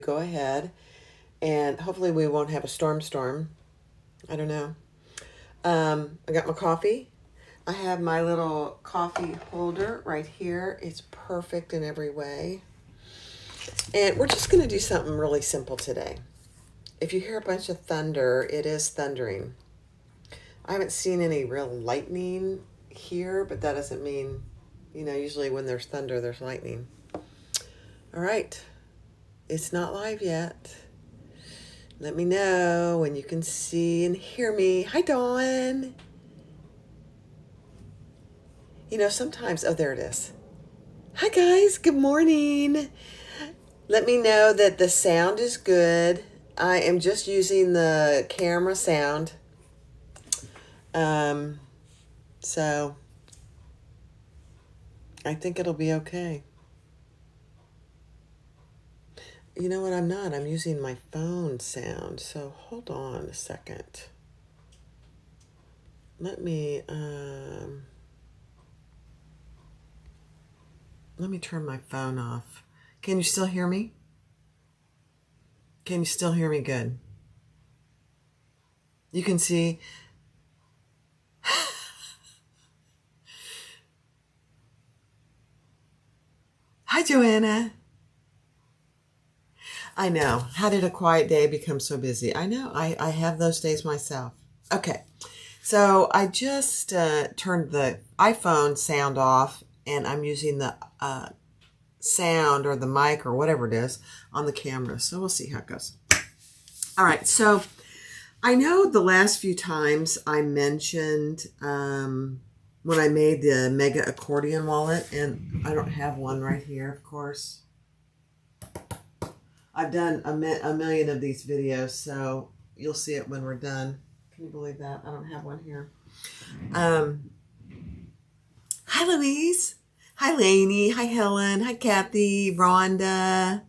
go ahead, and hopefully we won't have a storm. I don't know. I got my coffee. I have my little coffee holder right here. It's perfect in every way. And we're just going to do something really simple today. If you hear a bunch of thunder, it is thundering. I haven't seen any real lightning here, but that doesn't mean, usually when there's thunder, there's lightning. All right. It's not live yet. Let me know when you can see and hear me. Hi, Dawn. Sometimes, oh, there it is. Hi, guys. Good morning. Let me know that the sound is good. I am just using the camera sound. So I think it'll be okay. You know what? I'm not. I'm using my phone sound. So hold on a second. Let me turn my phone off. Can you still hear me? Can you still hear me good? You can see. Hi, Joanna. I know. How did a quiet day become so busy? I know. I have those days myself. Okay. So I just turned the iPhone sound off, and I'm using the sound or the mic or whatever it is on the camera. So we'll see how it goes. All right. So I know the last few times I mentioned when I made the Mega Accordion wallet, and I don't have one right here, of course. I've done a million of these videos, so you'll see it when we're done. Can you believe that? I don't have one here. Hi, Louise. Hi, Lainey. Hi, Helen. Hi, Kathy, Rhonda,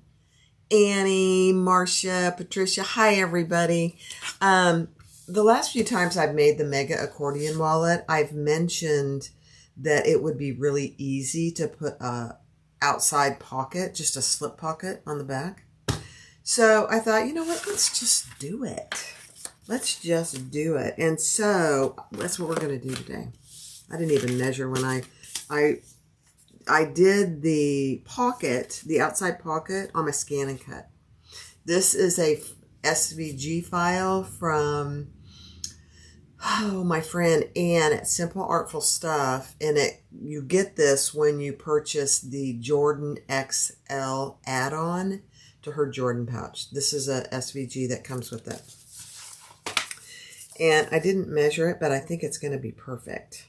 Annie, Marcia, Patricia. Hi, everybody. The last few times I've made the Mega Accordion wallet, I've mentioned that it would be really easy to put a outside pocket, just a slip pocket on the back. So I thought, you know what, let's just do it. Let's just do it. And so that's what we're going to do today. I didn't even measure when I did the pocket, the outside pocket on my Scan and Cut. This is a SVG file from my friend Ann at Simple Artful Stuff, and you get this when you purchase the Jordan XL add-on to her Jordan pouch. This is a SVG that comes with it. And I didn't measure it, but I think it's going to be perfect.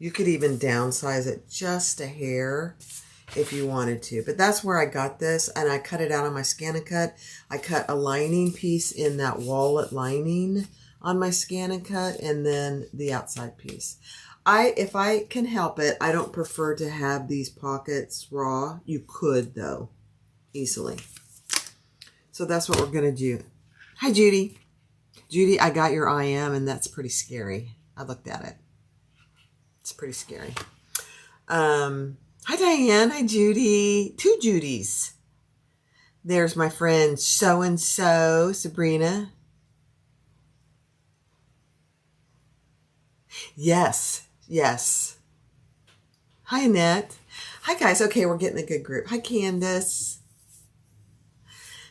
You could even downsize it just a hair if you wanted to. But that's where I got this, and I cut it out on my Scan and Cut. I cut a lining piece in that wallet lining on my Scan and Cut, and then the outside piece. If I can help it, I don't prefer to have these pockets raw. You could, though, easily. So that's what we're going to do. Hi, Judy. Judy, I got your IM, and that's pretty scary. I looked at it. It's pretty scary. Hi, Diane. Hi, Judy. Two Judys. There's my friend so-and-so, Sabrina. Yes. Yes. Hi, Annette. Hi, guys. Okay, we're getting a good group. Hi, Candace.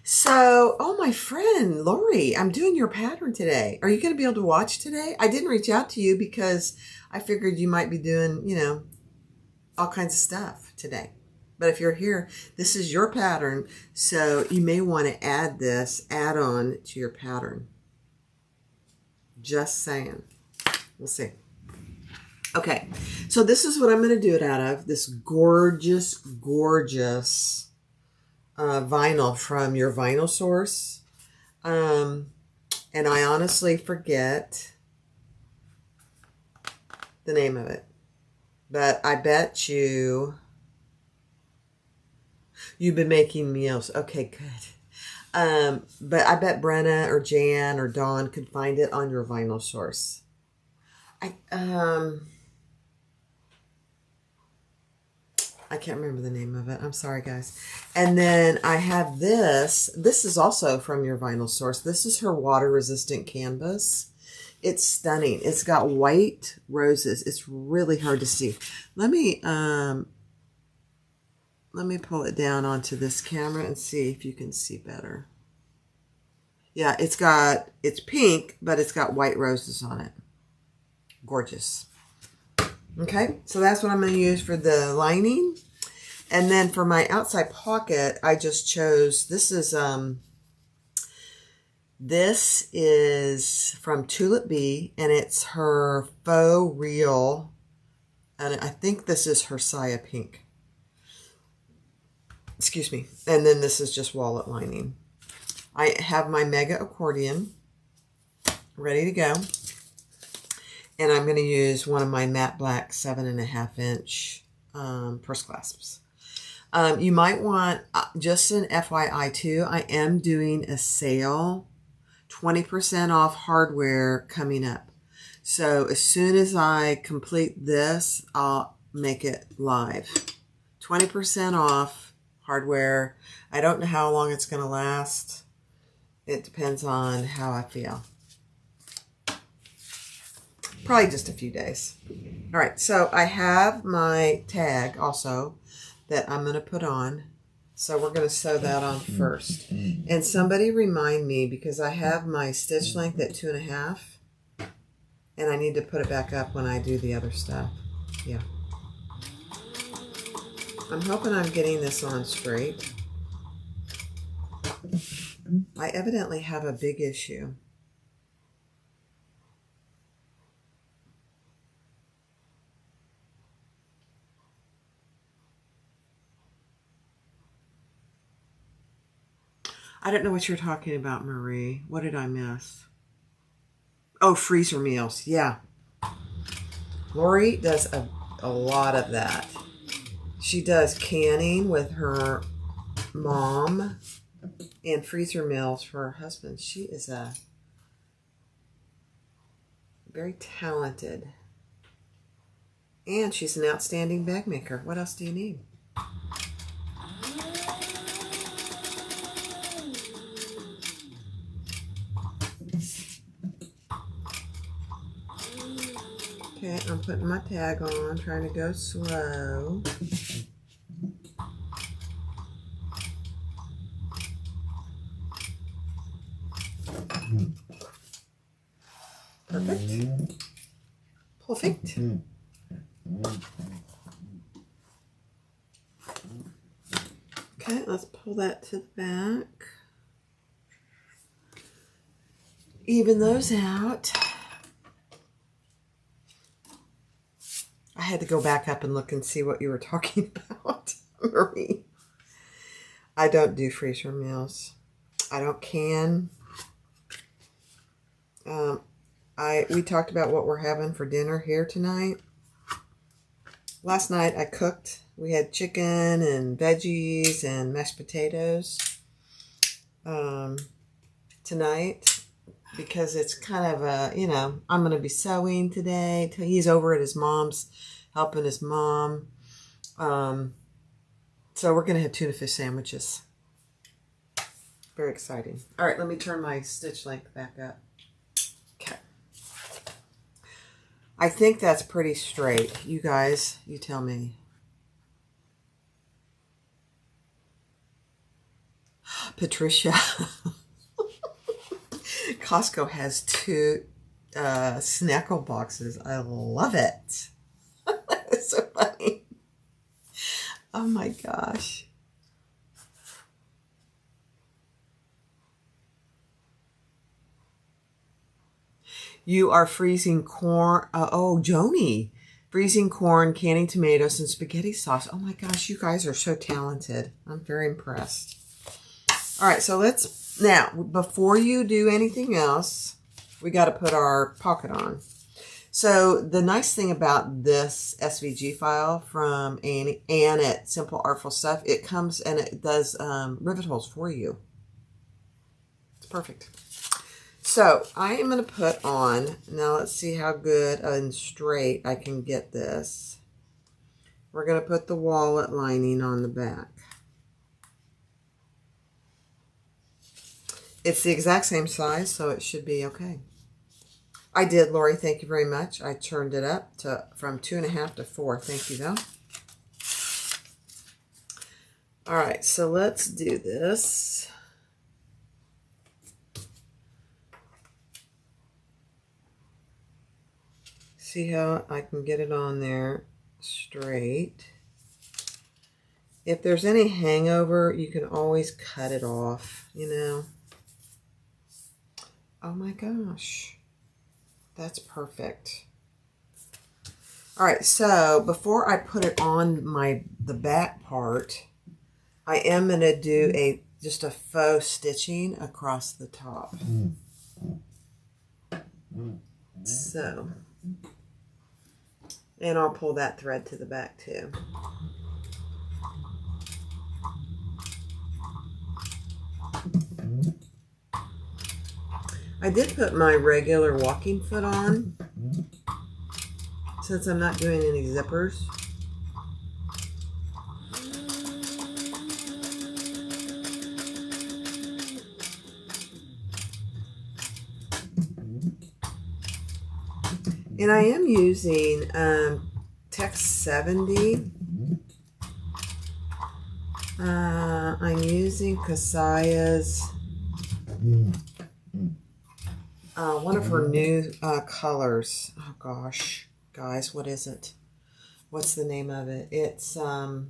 So, oh, my friend, Lori, I'm doing your pattern today. Are you going to be able to watch today? I didn't reach out to you because I figured you might be doing, all kinds of stuff today. But if you're here, this is your pattern, so you may want to add this add-on to your pattern. Just saying. We'll see. Okay, so this is what I'm going to do it out of. This gorgeous, gorgeous vinyl from your vinyl source. And I honestly forget the name of it. But I bet you've been making meals. Okay, good. But I bet Brenna or Jan or Dawn could find it on your vinyl source. I can't remember the name of it. I'm sorry, guys. And then I have this. This is also from your vinyl source. This is her water-resistant canvas. It's stunning. It's got white roses. It's really hard to see. Let me pull it down onto this camera and see if you can see better. Yeah, it's pink, but it's got white roses on it. Gorgeous. Okay, so that's what I'm going to use for the lining. And then for my outside pocket, I just chose, this is from Tulip Bee, and it's her faux real, and I think this is her Saya Pink. Excuse me. And then this is just wallet lining. I have my Mega Accordion ready to go. And I'm going to use one of my matte black 7.5 inch purse clasps. You might want, just an FYI too, I am doing a sale, 20% off hardware coming up. So as soon as I complete this, I'll make it live. 20% off hardware. I don't know how long it's going to last. It depends on how I feel. Probably just a few days. All right, so I have my tag also that I'm going to put on. So we're going to sew that on first. And somebody remind me, because I have my stitch length at 2.5, and I need to put it back up when I do the other stuff. Yeah. I'm hoping I'm getting this on straight. I evidently have a big issue. I don't know what you're talking about, Marie. What did I miss? Oh, freezer meals. Yeah. Lori does a lot of that. She does canning with her mom and freezer meals for her husband. She is a very talented, and she's an outstanding bag maker. What else do you need? Okay, I'm putting my tag on, trying to go slow. Perfect. Perfect. Okay, let's pull that to the back. Even those out. I had to go back up and look and see what you were talking about, Marie. I don't do freezer meals. I don't can. We talked about what we're having for dinner here tonight. Last night I cooked. We had chicken and veggies and mashed potatoes. Tonight, because it's kind of a, you know, I'm going to be sewing today. He's over at his mom's, helping his mom. So we're going to have tuna fish sandwiches. Very exciting. All right, let me turn my stitch length back up. Okay. I think that's pretty straight. You guys, you tell me. Patricia. Costco has 2 snackle boxes. I love it. It's so funny. Oh my gosh. You are freezing corn. Oh, Joni. Freezing corn, canning tomatoes, and spaghetti sauce. Oh my gosh, you guys are so talented. I'm very impressed. All right, so let's, now, before you do anything else, we got to put our pocket on. So the nice thing about this SVG file from Anne at Simple Artful Stuff, it comes and it does rivet holes for you. It's perfect. So I am going to put on, now let's see how good and straight I can get this. we're going to put the wallet lining on the back. It's the exact same size, so it should be okay. I did, Lori. Thank you very much. I turned it up to from 2.5 to 4. Thank you, though. All right, so let's do this. See how I can get it on there straight. If there's any hangover, you can always cut it off, you know. Oh my gosh. That's perfect. All right, so before I put it on the back part, I am going to do just a faux stitching across the top. So, and I'll pull that thread to the back too. I did put my regular walking foot on since I'm not doing any zippers. And I am using Text 70. I'm using Kasaya's, one of her new colors. Oh gosh, guys, what is it? What's the name of it? It's, oh,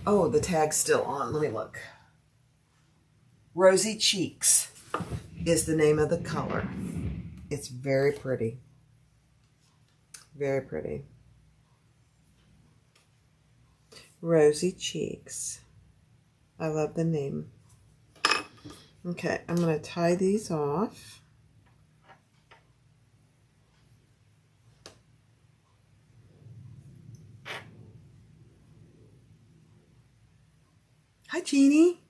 the tag's still on. Let me look. Rosy Cheeks is the name of the color. It's very pretty. Very pretty. Rosy Cheeks. I love the name. Okay, I'm going to tie these off. Hi, Jeannie.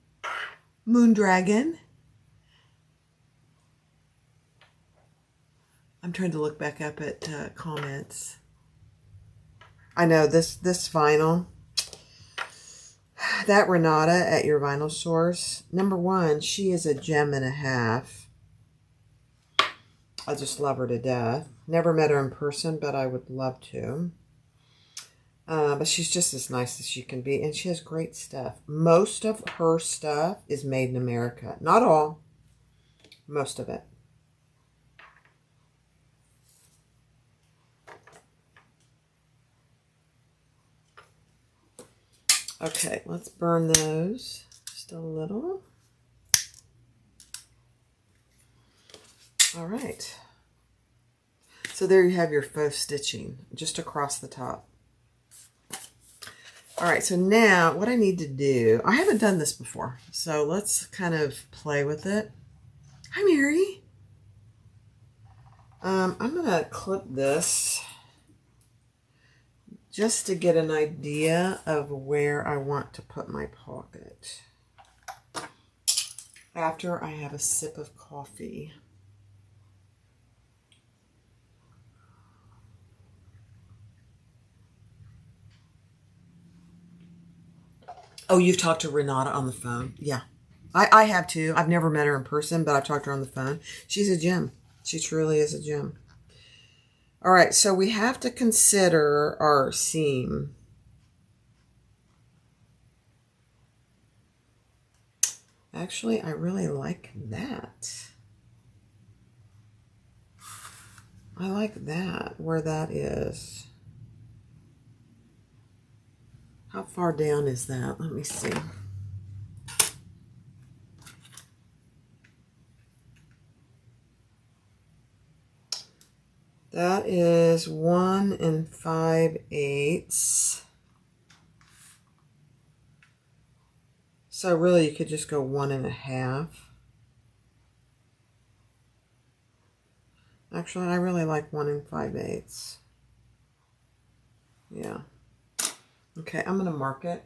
Moon Dragon. I'm trying to look back up at comments. I know this vinyl, that Renata at your vinyl source, number one, she is a gem and a half. I just love her to death. Never met her in person, but I would love to. But she's just as nice as she can be, and she has great stuff. Most of her stuff is made in America. Not all. Most of it. Okay, let's burn those just a little. All right. So there you have your faux stitching, just across the top. All right, so now what I need to do, I haven't done this before, so let's kind of play with it. Hi, Mary. I'm going to clip this just to get an idea of where I want to put my pocket after I have a sip of coffee. Oh, you've talked to Renata on the phone? Yeah. I have too. I've never met her in person, but I've talked to her on the phone. She's a gem. She truly is a gem. All right, so we have to consider our seam. Actually, I really like that. I like that, where that is. How far down is that? Let me see. That is 1 5/8. So really you could just go 1 1/2. Actually, I really like 1 5/8. Yeah. Okay, I'm going to mark it.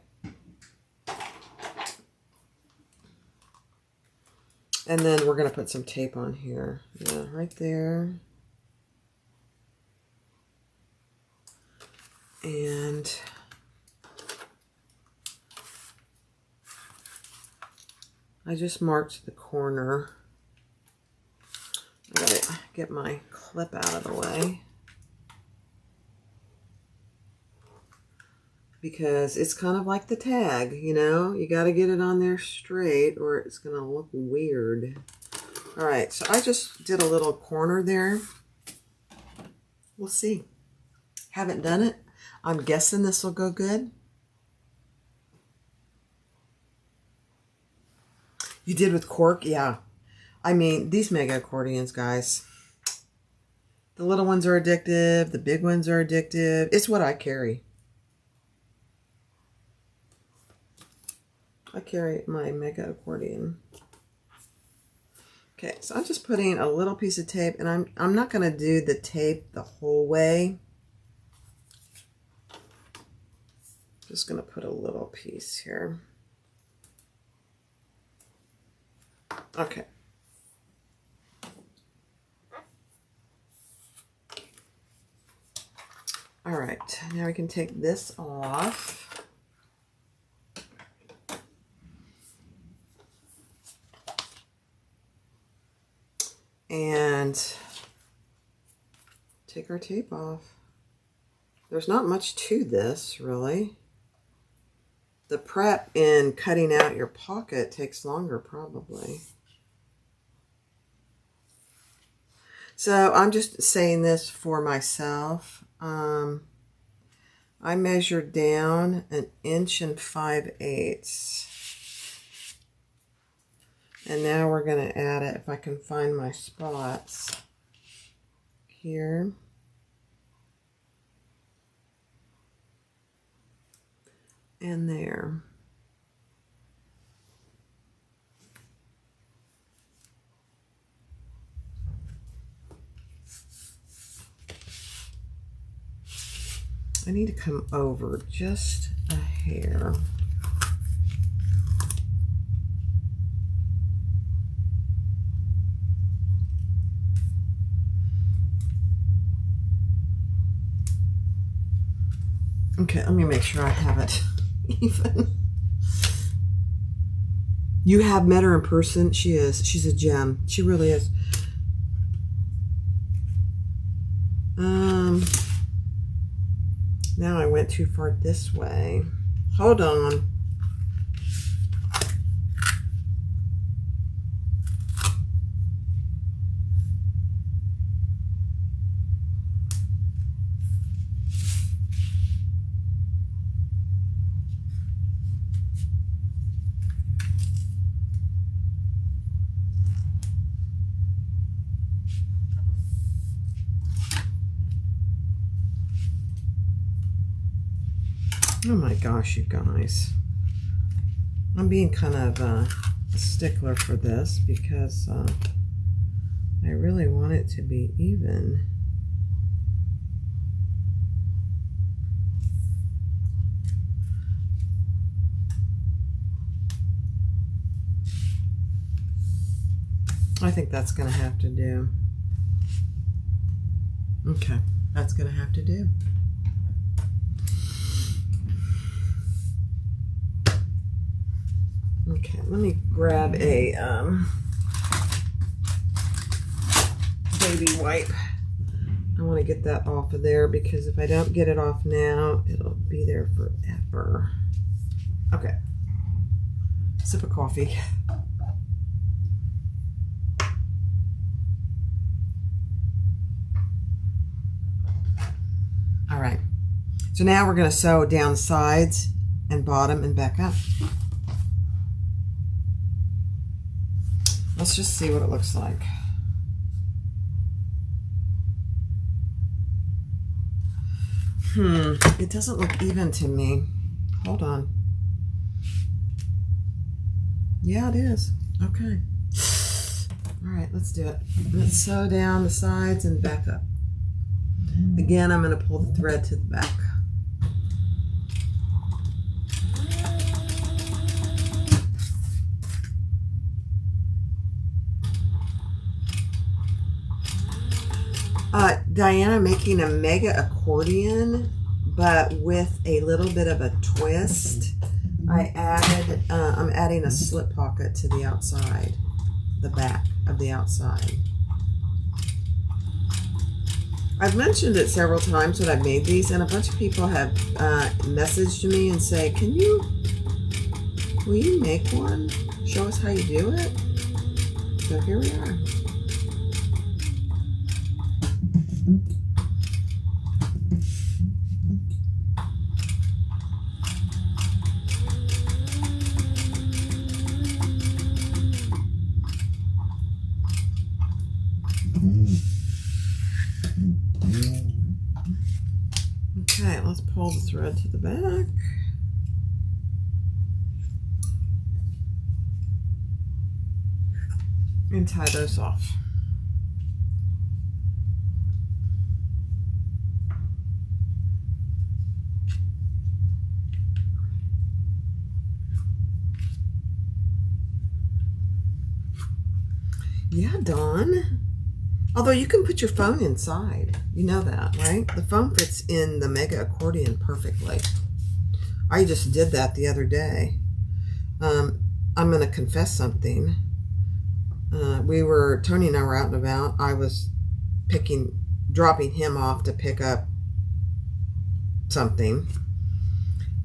And then we're going to put some tape on here. Yeah, right there. And I just marked the corner. I gotta get my clip out of the way because it's kind of like the tag, you know, you got to get it on there straight or it's gonna look weird. All right, so I just did a little corner there. We'll see. Haven't done it. I'm guessing this will go good. You did with cork? Yeah. I mean, these Mega Accordions, guys. The little ones are addictive. The big ones are addictive. It's what I carry. I carry my Mega Accordion. Okay, so I'm just putting a little piece of tape, and I'm not going to do the tape the whole way. Just going to put a little piece here. Okay. All right, now we can take this off. And take our tape off. There's not much to this, really. The prep in cutting out your pocket takes longer, probably. So I'm just saying this for myself. I measured down 1 5/8 inches. And now we're going to add it, if I can find my spots, here. And there. I need to come over just a hair. Okay, let me make sure I have it even. You have met her in person. She's a gem. She really is. Now I went too far this way. Hold on. Oh my gosh, you guys. I'm being kind of a stickler for this because I really want it to be even. I think that's going to have to do. Okay, that's going to have to do. Okay, let me grab a baby wipe. I want to get that off of there because if I don't get it off now, it'll be there forever. Okay. Sip of coffee. All right. So now we're going to sew down sides and bottom and back up. Let's just see what it looks like. It doesn't look even to me. Hold on. Yeah, it is. Okay. All right, let's do it. Let's sew down the sides and back up. Again, I'm going to pull the thread to the back. Diana making a Mega Accordion but with a little bit of a twist. I'm adding a slip pocket to the outside, the back of the outside. I've mentioned it several times that I've made these, and a bunch of people have messaged me and say, will you make one? Show us how you do it? So here we are. Okay, let's pull the thread to the back. And tie those off. Yeah, Dawn. Although you can put your phone inside. You know that, right? The phone fits in the Mega Accordion perfectly. I just did that the other day. I'm going to confess something. Tony and I were out and about. I was dropping him off to pick up something.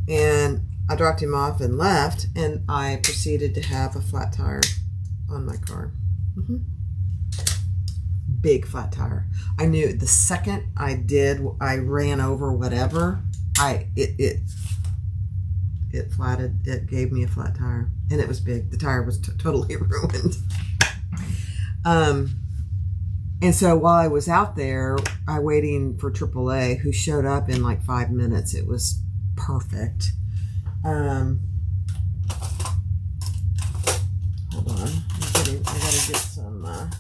And I dropped him off and left, and I proceeded to have a flat tire on my car. Big flat tire. I knew the second I ran over whatever, it flatted. It gave me a flat tire, and it was big. The tire was totally ruined. And so while I was out there, I waiting for AAA, who showed up in like 5 minutes. It was perfect. Hold on, I gotta get some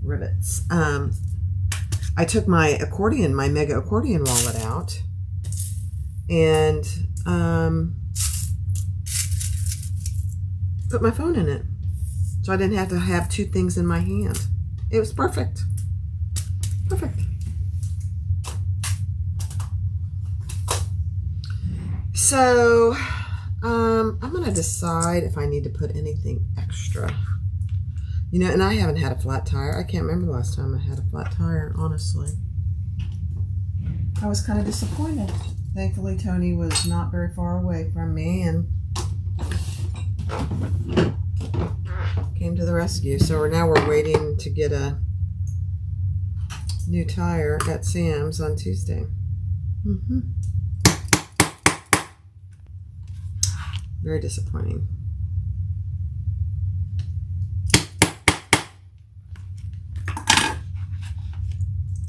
rivets. I took my Mega Accordion wallet out, and put my phone in it. So I didn't have to have two things in my hand. It was perfect. Perfect. So I'm going to decide if I need to put anything extra. You know, and I haven't had a flat tire. I can't remember the last time I had a flat tire, honestly. I was kind of disappointed. Thankfully, Tony was not very far away from me and came to the rescue. So we're waiting to get a new tire at Sam's on Tuesday. Very disappointing.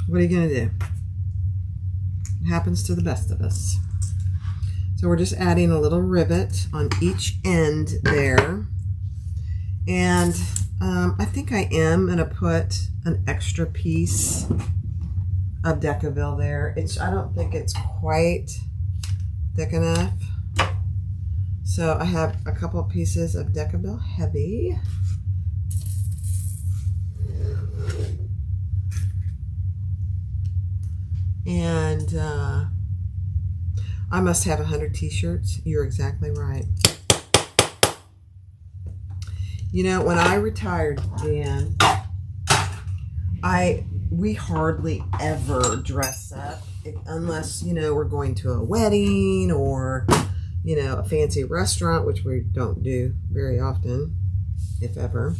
What are you going to do? It happens to the best of us. So we're just adding a little rivet on each end there. And I think I am going to put an extra piece of Decaville there. I don't think it's quite thick enough. So I have a couple of pieces of Decaville Heavy. And I must have 100 t-shirts. You're exactly right. You know, when I retired, Dan, we hardly ever dress up unless, you know, we're going to a wedding or, you know, a fancy restaurant, which we don't do very often, if ever.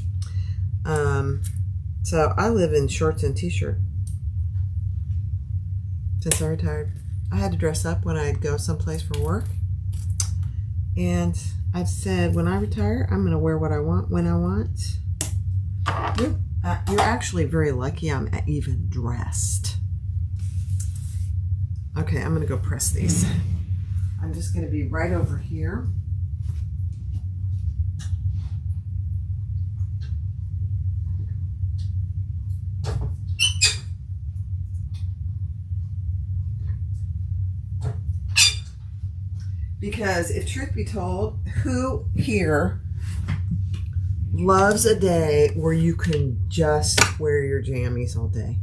So I live in shorts and t-shirt. Since I retired, I had to dress up when I'd go someplace for work. And I've said, when I retire, I'm going to wear what I want when I want. You're actually very lucky I'm even dressed. Okay, I'm going to go press these. I'm just going to be right over here. Because if truth be told, who here loves a day where you can just wear your jammies all day?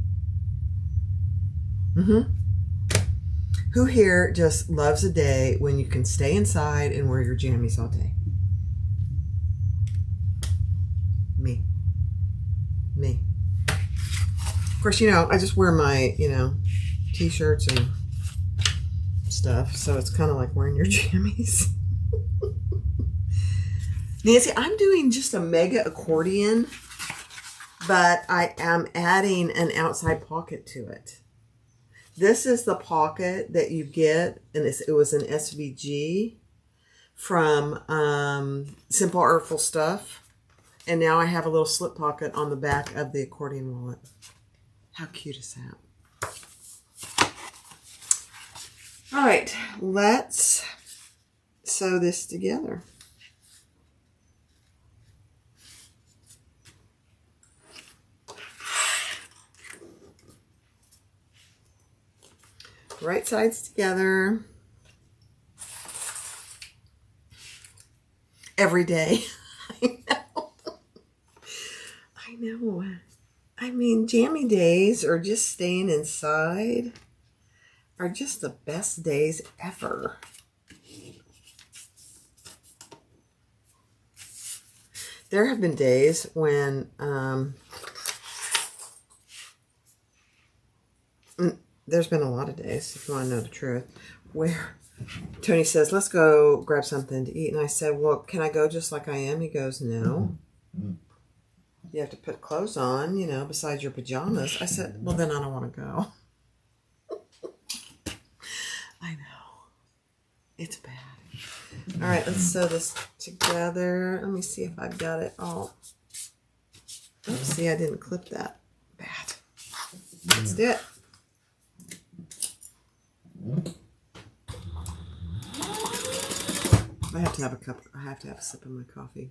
Who here just loves a day when you can stay inside and wear your jammies all day? Me. Me. Of course, you know, I just wear my, you know, t-shirts and stuff, so it's kind of like wearing your jammies. Nancy, I'm doing just a Mega Accordion, but I am adding an outside pocket to it. This is the pocket that you get, and it was an SVG from Simple Artful Stuff. And now I have a little slip pocket on the back of the accordion wallet. How cute is that? All right, let's sew this together. Right sides together. Every day. I know. I know. I mean, jammy days or just staying inside are just the best days ever. There have been days when there's been a lot of days, if you want to know the truth, where Tony says, let's go grab something to eat. And I said, well, can I go just like I am? He goes, no. You have to put clothes on, you know, besides your pajamas. I said, well, then I don't want to go. I know. It's bad. All right, let's sew this together. Let me see if I've got it all. Oops, see, I didn't clip that. Bad. Let's do it. I have to have a cup. I have to have a sip of my coffee.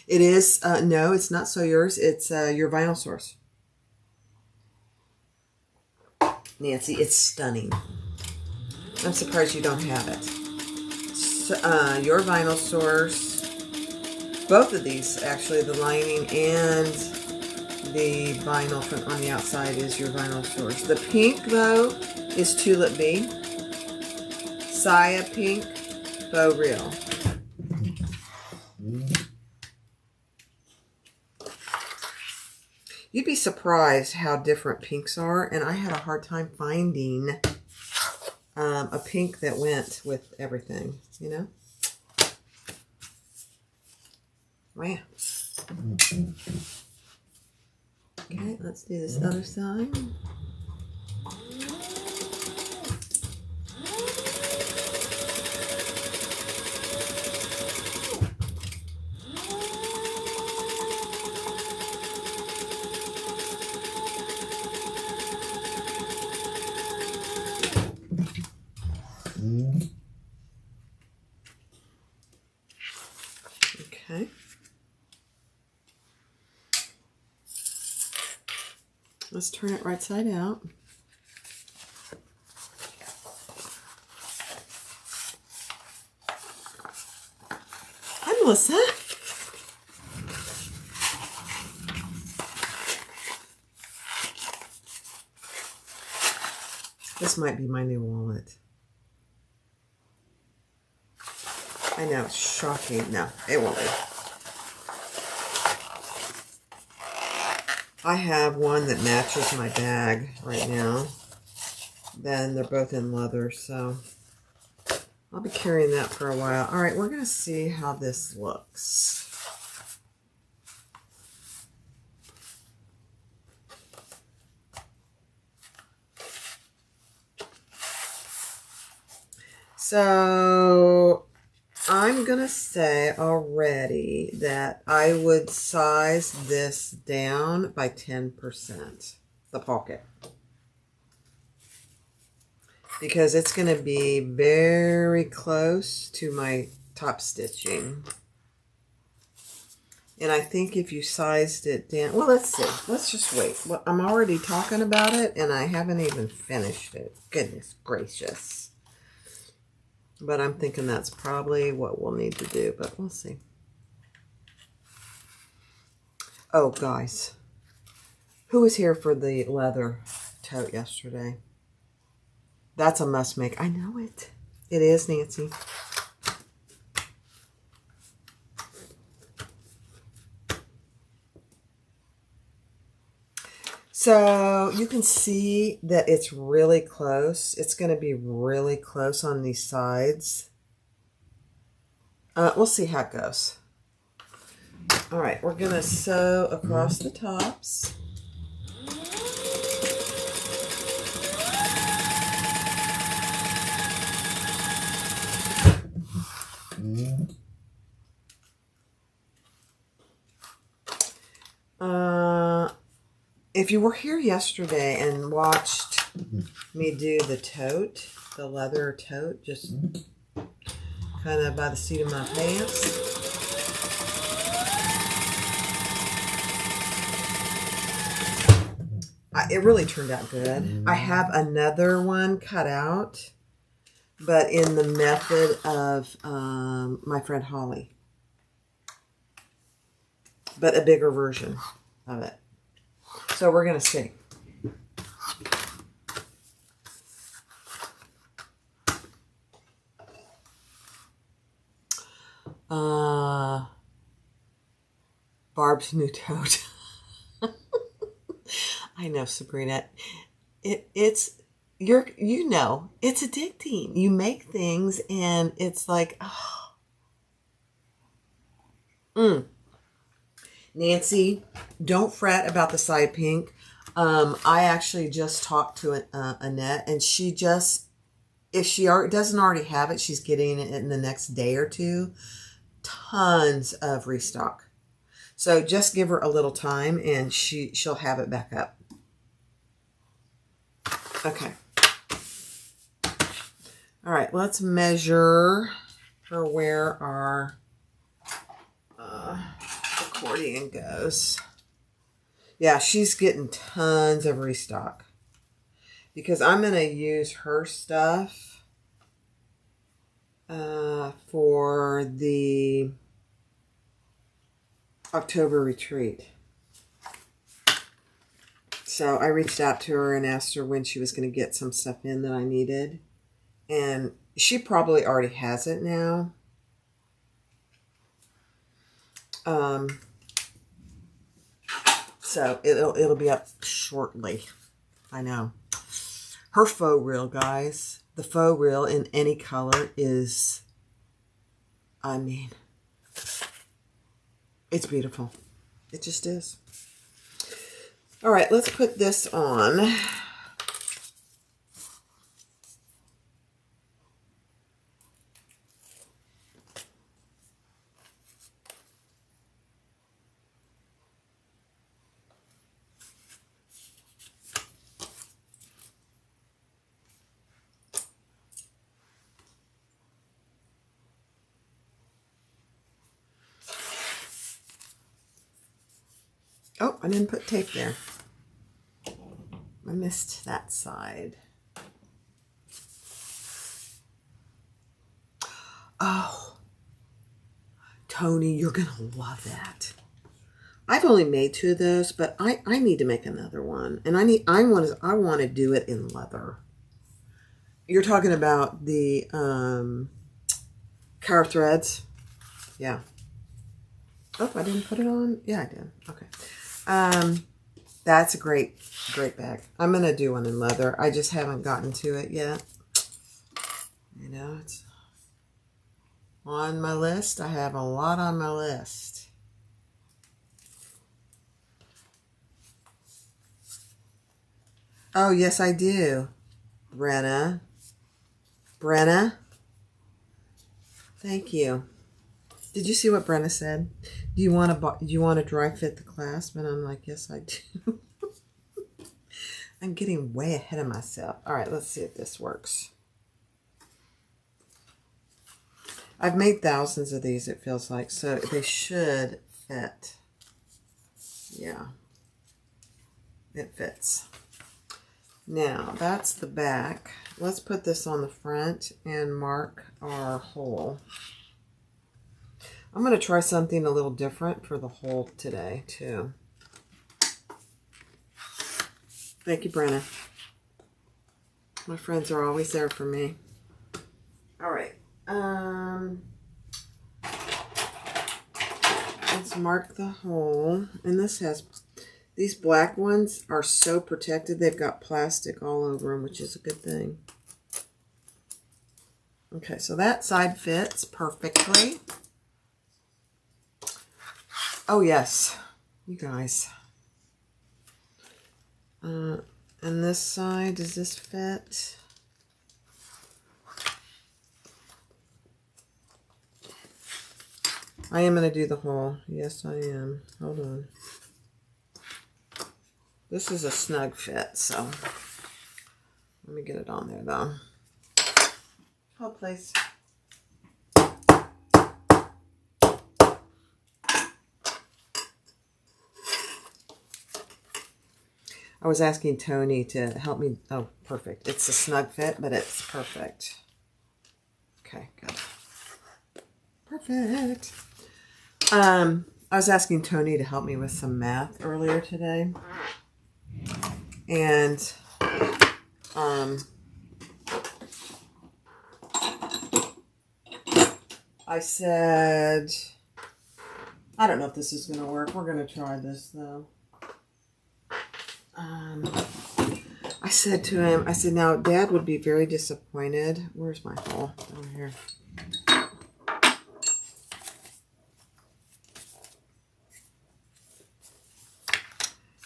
It is, no, it's not So Yours. It's your Vinyl Source. Nancy, it's stunning. I'm surprised you don't have it. So, your Vinyl Source. Both of these, actually, the lining and the vinyl from on the outside is your Vinyl Source. The pink, though, is Tulip Bee. Saya Pink, Faux Real. You'd be surprised how different pinks are, and I had a hard time finding a pink that went with everything, you know? Wow. Okay, let's do this other side. Okay. Let's turn it right side out. Hi, Melissa. This might be my new wallet. I know, it's shocking. No, it won't be. I have one that matches my bag right now. Then they're both in leather, so I'll be carrying that for a while. All right, we're going to see how this looks. So I'm going to say already that I would size this down by 10%, the pocket. Because it's going to be very close to my top stitching. And I think if you sized it down, well, let's see. Let's just wait. Well, I'm already talking about it and I haven't even finished it. Goodness gracious. But I'm thinking that's probably what we'll need to do, but we'll see. Oh, guys. Who was here for the leather tote yesterday? That's a must make. I know it. It is, Nancy. So you can see that it's really close. It's going to be really close on these sides. We'll see how it goes. All right, we're going to sew across the tops. If you were here yesterday and watched me do the tote, the leather tote, just kind of by the seat of my pants. It really turned out good. I have another one cut out, but in the method of my friend Holly. But a bigger version of it. So we're going to see. Barb's new tote. I know, Sabrina. It's addicting. You make things and it's like, Nancy, don't fret about the side pink. I actually just talked to Annette, and she just, if she doesn't already have it, she's getting it in the next day or two. Tons of restock. So just give her a little time, and she'll have it back up. Okay. All right, let's measure for where our accordion goes. Yeah, she's getting tons of restock because I'm going to use her stuff for the October retreat. So I reached out to her and asked her when she was going to get some stuff in that I needed. And she probably already has it now. So it'll be up shortly. I know. Her faux reel, guys. The faux reel in any color is, I mean, it's beautiful. It just is. All right, let's put this on. Oh, I didn't put tape there. I missed that side. Oh, Tony, you're going to love that. I've only made 2 of those, but I need to make another one. And I want to do it in leather. You're talking about the car threads? Yeah. Oh, I didn't put it on? Yeah, I did. Okay. That's a great bag. I'm going to do one in leather. I just haven't gotten to it yet. You know, it's on my list. I have a lot on my list. Oh, yes, I do. Brenna. Thank you. Did you see what Brenna said? Do you want to dry fit the clasp? And I'm like, yes, I do. I'm getting way ahead of myself. All right, let's see if this works. I've made thousands of these, it feels like, so they should fit. Yeah, it fits. Now, that's the back. Let's put this on the front and mark our hole. I'm going to try something a little different for the hole today, too. Thank you, Brenna. My friends are always there for me. All right. Let's mark the hole. And this has, these black ones are so protected. They've got plastic all over them, which is a good thing. Okay, so that side fits perfectly. Oh, yes. You guys. And this side, does this fit? I am going to do the hole. Yes, I am. Hold on. This is a snug fit, so let me get it on there, though. Hold, please. I was asking Tony to help me. Oh, perfect. It's a snug fit, but it's perfect. Okay, good. Perfect. I was asking Tony to help me with some math earlier today. And I said, I don't know if this is going to work. We're going to try this, though. I said to him, I said, now, Dad would be very disappointed. Where's my hole? Over here.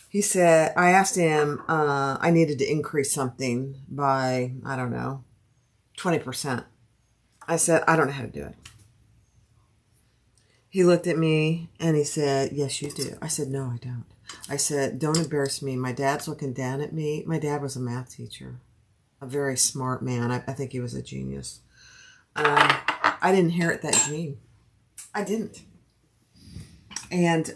He said, I asked him, I needed to increase something by, I don't know, 20%. I said, I don't know how to do it. He looked at me and he said, yes, you do. I said, no, I don't. I said, don't embarrass me. My dad's looking down at me. My dad was a math teacher, a very smart man. I think he was a genius. I didn't inherit that gene. I didn't. And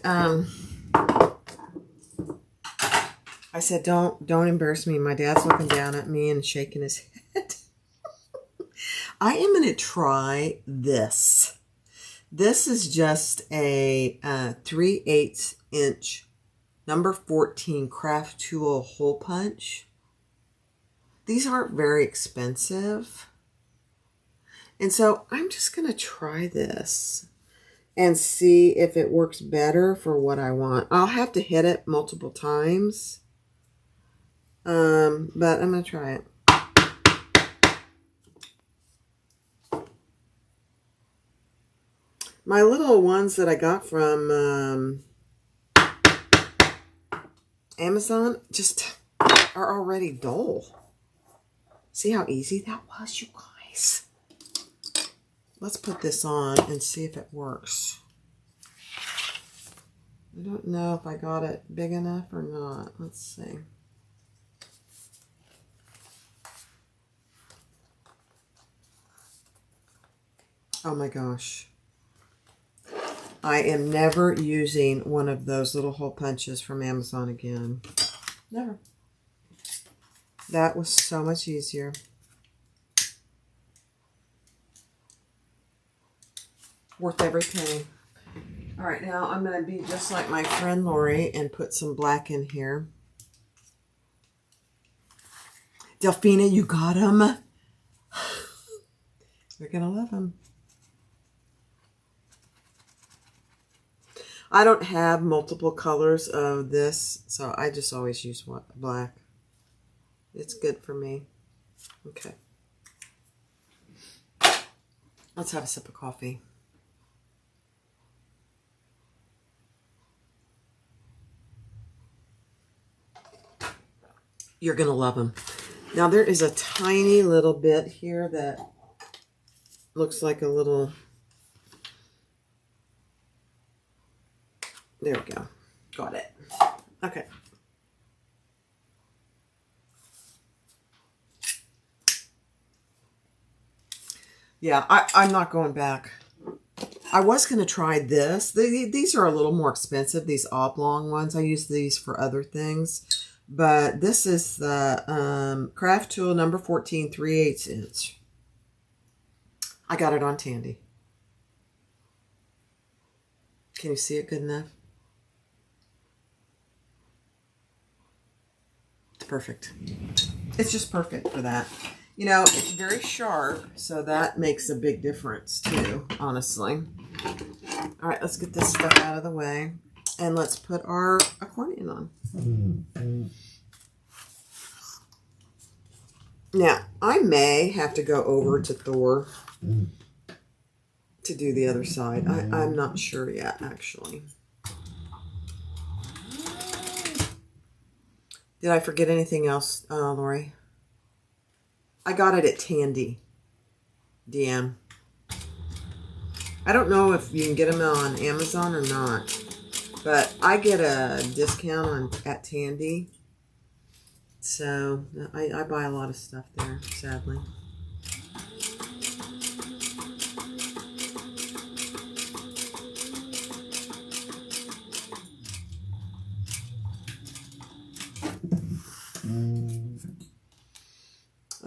I said, don't embarrass me. My dad's looking down at me and shaking his head. I am going to try this. This is just a 3/8 inch number 14 craft tool hole punch. These aren't very expensive. And so I'm just going to try this and see if it works better for what I want. I'll have to hit it multiple times. But I'm going to try it. My little ones that I got from Amazon just are already dull. See how easy that was, you guys? Let's put this on and see if it works. I don't know if I got it big enough or not. Let's see. Oh my gosh. I am never using one of those little hole punches from Amazon again. Never. That was so much easier. Worth every penny. All right, now I'm going to be just like my friend Lori and put some black in here. Delphina, you got him. You're going to love him. I don't have multiple colors of this, so I just always use black. It's good for me. Okay. Let's have a sip of coffee. You're going to love them. Now, there is a tiny little bit here that looks like a little... There we go. Got it. Okay. Yeah, I'm not going back. I was going to try this. These are a little more expensive, these oblong ones. I use these for other things. But this is the Craft Tool number 14, 3/8 inch. I got it on Tandy. Can you see it good enough? It's perfect. It's just perfect for that. You know, it's very sharp, so that makes a big difference too, honestly. All right, let's get this stuff out of the way, and let's put our accordion on. Now, I may have to go over to Thor to do the other side. I'm not sure yet, actually. Did I forget anything else, Lori? I got it at Tandy. DM. I don't know if you can get them on Amazon or not, but I get a discount at Tandy. So I buy a lot of stuff there, sadly.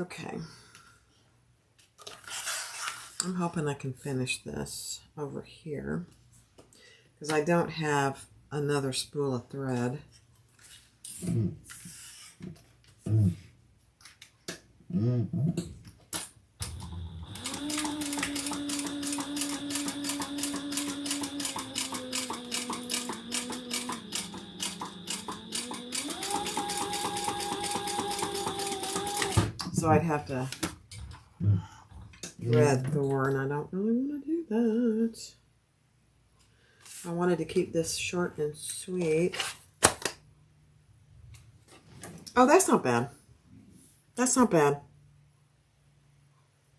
Okay. I'm hoping I can finish this over here because I don't have another spool of thread. So I'd have to thread Thor, and I don't really want to do that. I wanted to keep this short and sweet. Oh, that's not bad. That's not bad.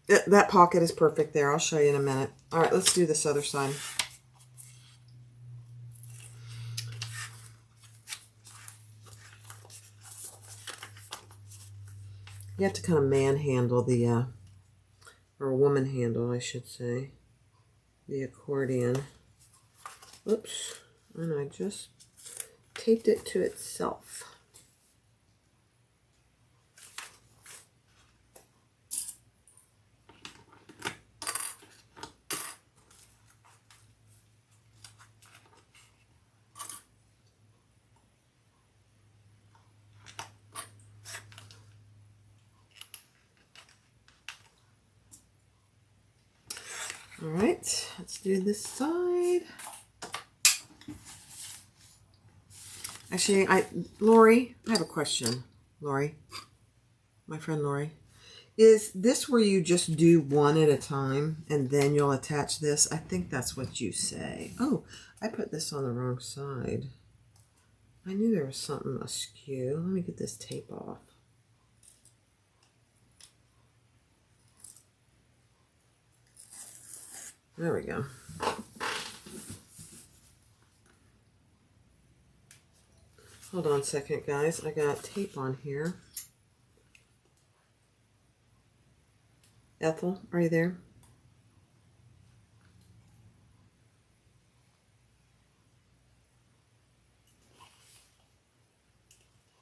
That pocket is perfect there. I'll show you in a minute. All right, let's do this other side. You have to kind of manhandle the, or woman handle, I should say, the accordion. Oops, and I just taped it to itself. All right, let's do this side. Actually, Lori, I have a question. Lori, my friend Lori, is this where you just do one at a time and then you'll attach this? I think that's what you say. Oh, I put this on the wrong side. I knew there was something askew. Let me get this tape off. There we go. Hold on a second, guys. I got tape on here. Ethel, are you there?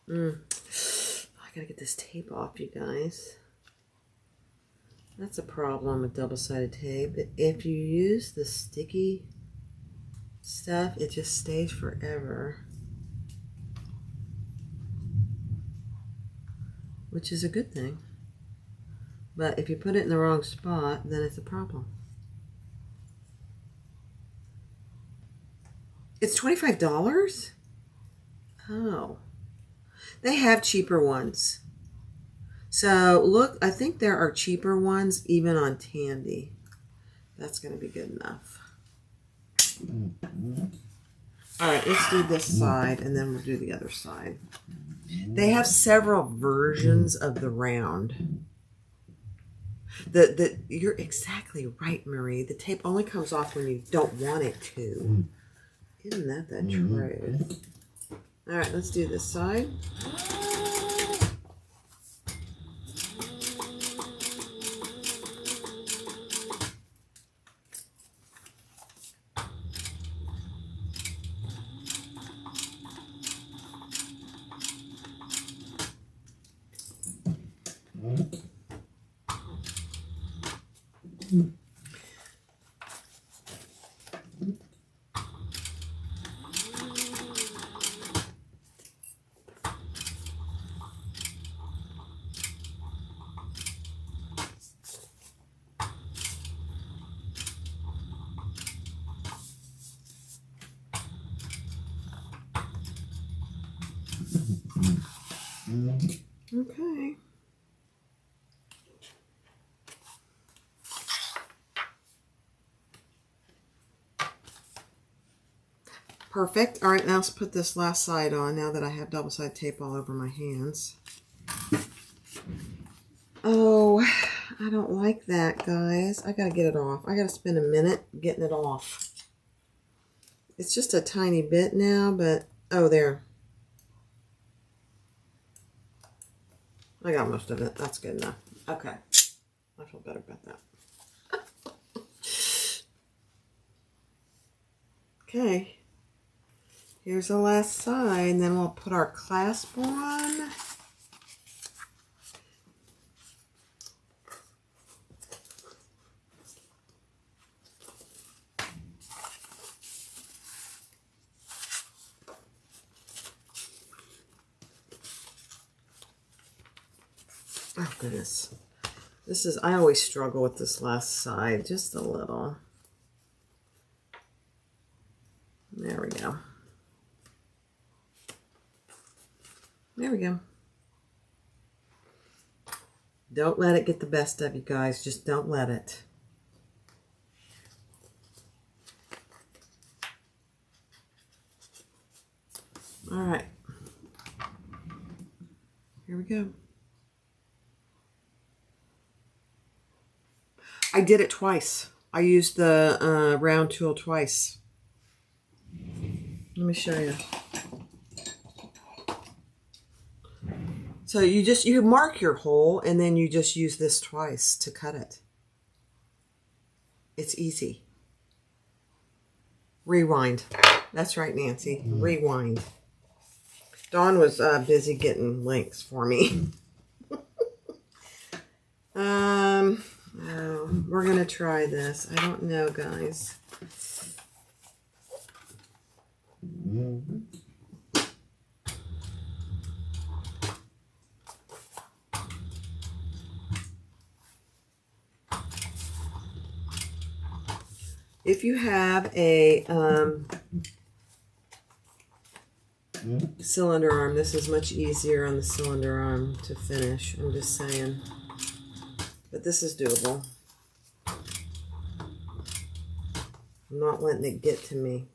I gotta get this tape off, you guys. That's a problem with double-sided tape. If you use the sticky stuff, it just stays forever. Which is a good thing. But if you put it in the wrong spot, then it's a problem. It's $25? Oh. They have cheaper ones. So look, I think there are cheaper ones even on Tandy. That's going to be good enough. All right, let's do this side and then we'll do the other side. They have several versions of the round. You're exactly right, Marie. The tape only comes off when you don't want it to. Isn't that the truth? All right, let's do this side. Okay. Perfect. All right, now let's put this last side on now that I have double-sided tape all over my hands. Oh, I don't like that, guys. I gotta get it off. I gotta spend a minute getting it off. It's just a tiny bit now, but oh, there. I got most of it. That's good enough. Okay. I feel better about that. Okay. Here's the last side, and then we'll put our clasp on. Oh, goodness. This is, I always struggle with this last side, just a little. There we go. There we go. Don't let it get the best of you guys. Just don't let it. All right. Here we go. I did it twice. I used the round tool twice. Let me show you. So you mark your hole and then you just use this twice to cut it. It's easy. Rewind. That's right, Nancy. Rewind. Dawn was busy getting links for me. Oh, we're gonna try this. I don't know, guys. If you have a cylinder arm, this is much easier on the cylinder arm to finish. I'm just saying. But this is doable. I'm not letting it get to me.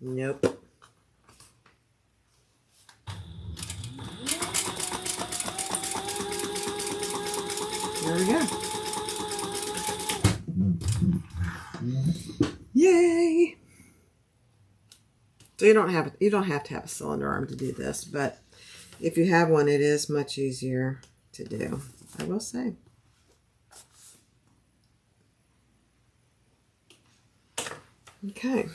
Nope. There we go. Yay! So you don't have to have a cylinder arm to do this, but if you have one, it is much easier to do, I will say. Okay.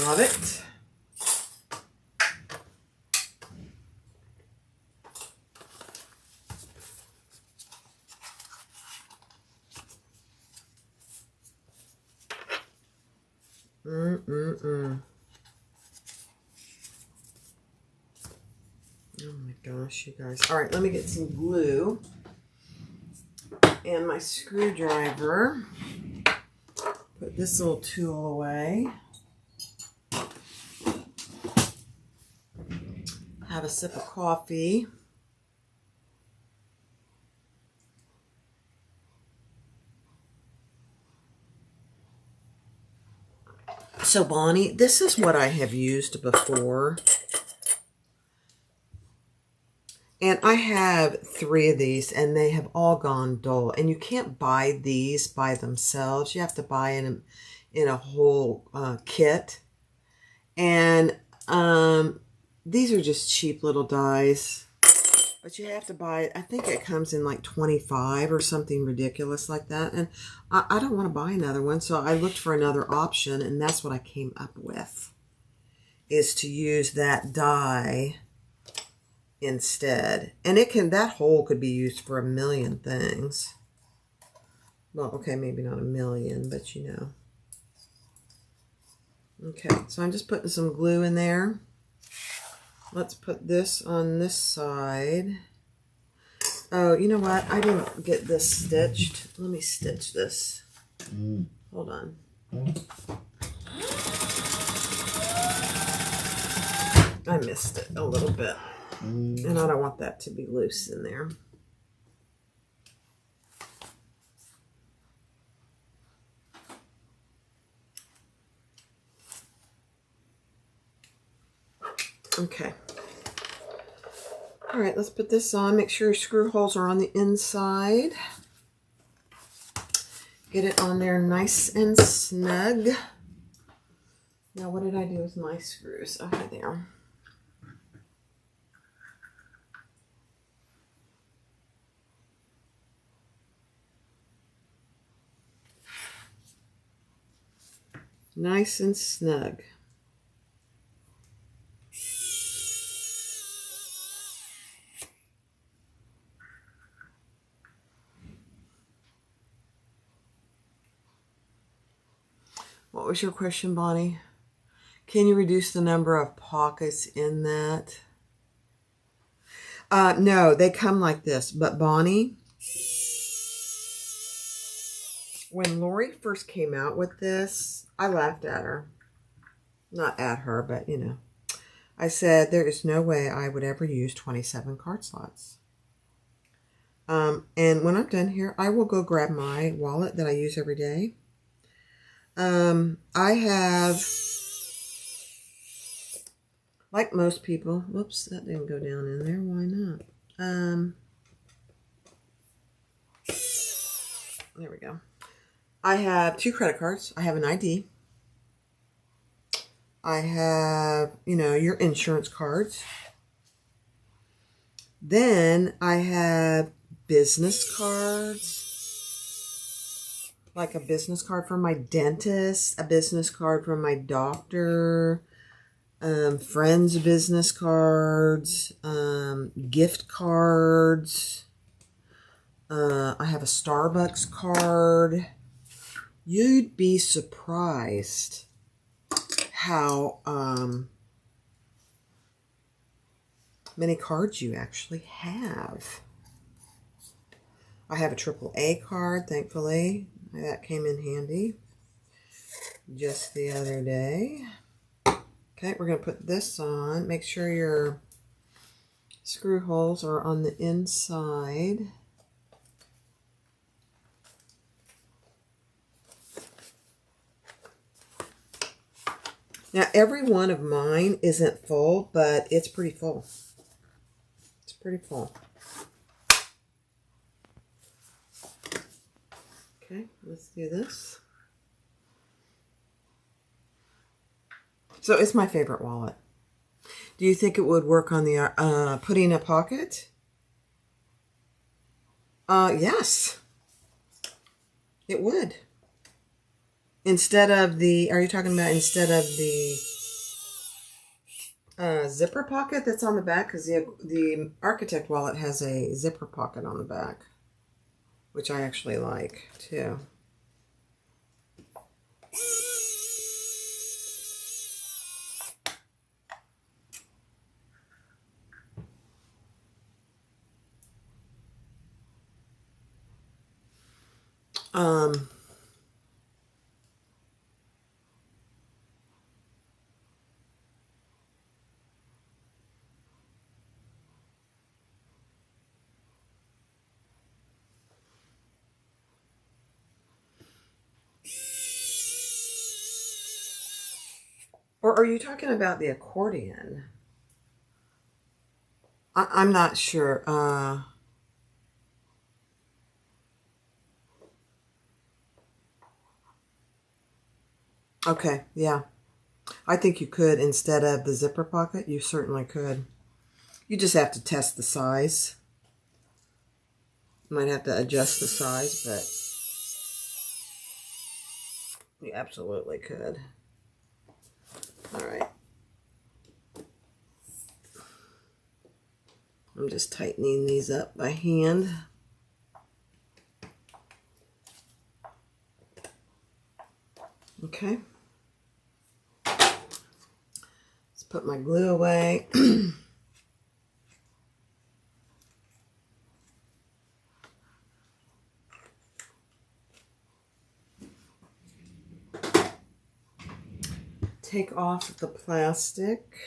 Love it. Oh my gosh, you guys. All right, let me get some glue and my screwdriver. Put this little tool away. Have a sip of coffee. So Bonnie, this is what I have used before. And I have 3 of these and they have all gone dull. And you can't buy these by themselves. You have to buy in a whole kit. And these are just cheap little dies. But you have to buy it. I think it comes in like 25 or something ridiculous like that. And I don't want to buy another one. So I looked for another option. And that's what I came up with. Is to use that die instead. And that hole could be used for a million things. Well, okay, maybe not a million, but you know. Okay, so I'm just putting some glue in there. Let's put this on this side. Oh, you know what? I didn't get this stitched. Let me stitch this. Hold on. I missed it a little bit. And I don't want that to be loose in there. Okay. All right, let's put this on. Make sure your screw holes are on the inside. Get it on there nice and snug. Now, what did I do with my screws? Okay, there. Nice and snug. What was your question, Bonnie? Can you reduce the number of pockets in that? No, they come like this. But Bonnie, when Lori first came out with this, I laughed at her. Not at her, but you know. I said, there is no way I would ever use 27 card slots. And when I'm done here, I will go grab my wallet that I use every day. I have, like most people, whoops, that didn't go down in there. Why not? There we go. I have 2 credit cards. I have an ID. I have, you know, your insurance cards. Then I have business cards. Like a business card from my dentist, a business card from my doctor, friends' business cards, gift cards. I have a Starbucks card. You'd be surprised how many cards you actually have. I have a AAA card, thankfully. That came in handy just the other day. Okay, we're going to put this on. Make sure your screw holes are on the inside. Now, every one of mine isn't full, but it's pretty full. It's pretty full. Okay, let's do this. So it's my favorite wallet. Do you think it would work on the putting a pocket? Yes, it would. Instead of the, are you talking about instead of the zipper pocket that's on the back? Because the Architect wallet has a zipper pocket on the back, which I actually like too. Or are you talking about the accordion? I'm not sure. Okay, yeah. I think you could, instead of the zipper pocket, you certainly could. You just have to test the size. You might have to adjust the size, but you absolutely could. All right. I'm just tightening these up by hand. Okay. Let's put my glue away. Take off the plastic.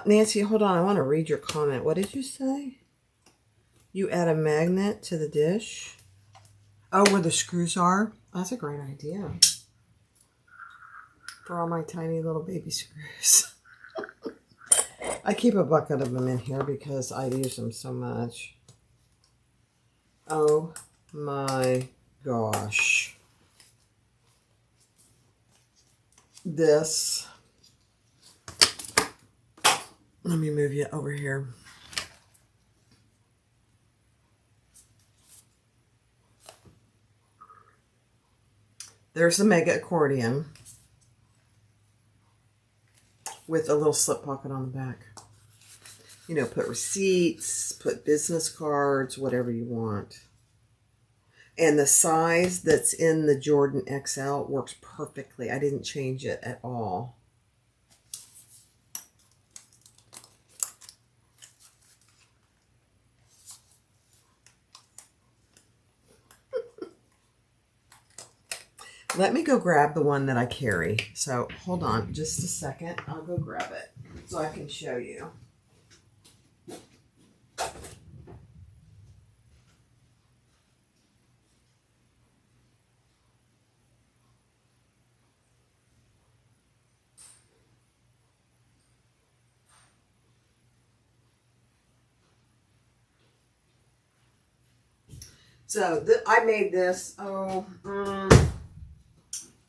Nancy, hold on. I want to read your comment. What did you say? You add a magnet to the dish? Oh, where the screws are? That's a great idea. For all my tiny little baby screws. I keep a bucket of them in here because I use them so much. Oh my gosh. This. Let me move you over here. There's the Mega Accordion with a little slip pocket on the back. You know, put receipts, put business cards, whatever you want. And the size that's in the Jordan XL works perfectly. I didn't change it at all. Let me go grab the one that I carry. So hold on just a second. I'll go grab it so I can show you. So I made this,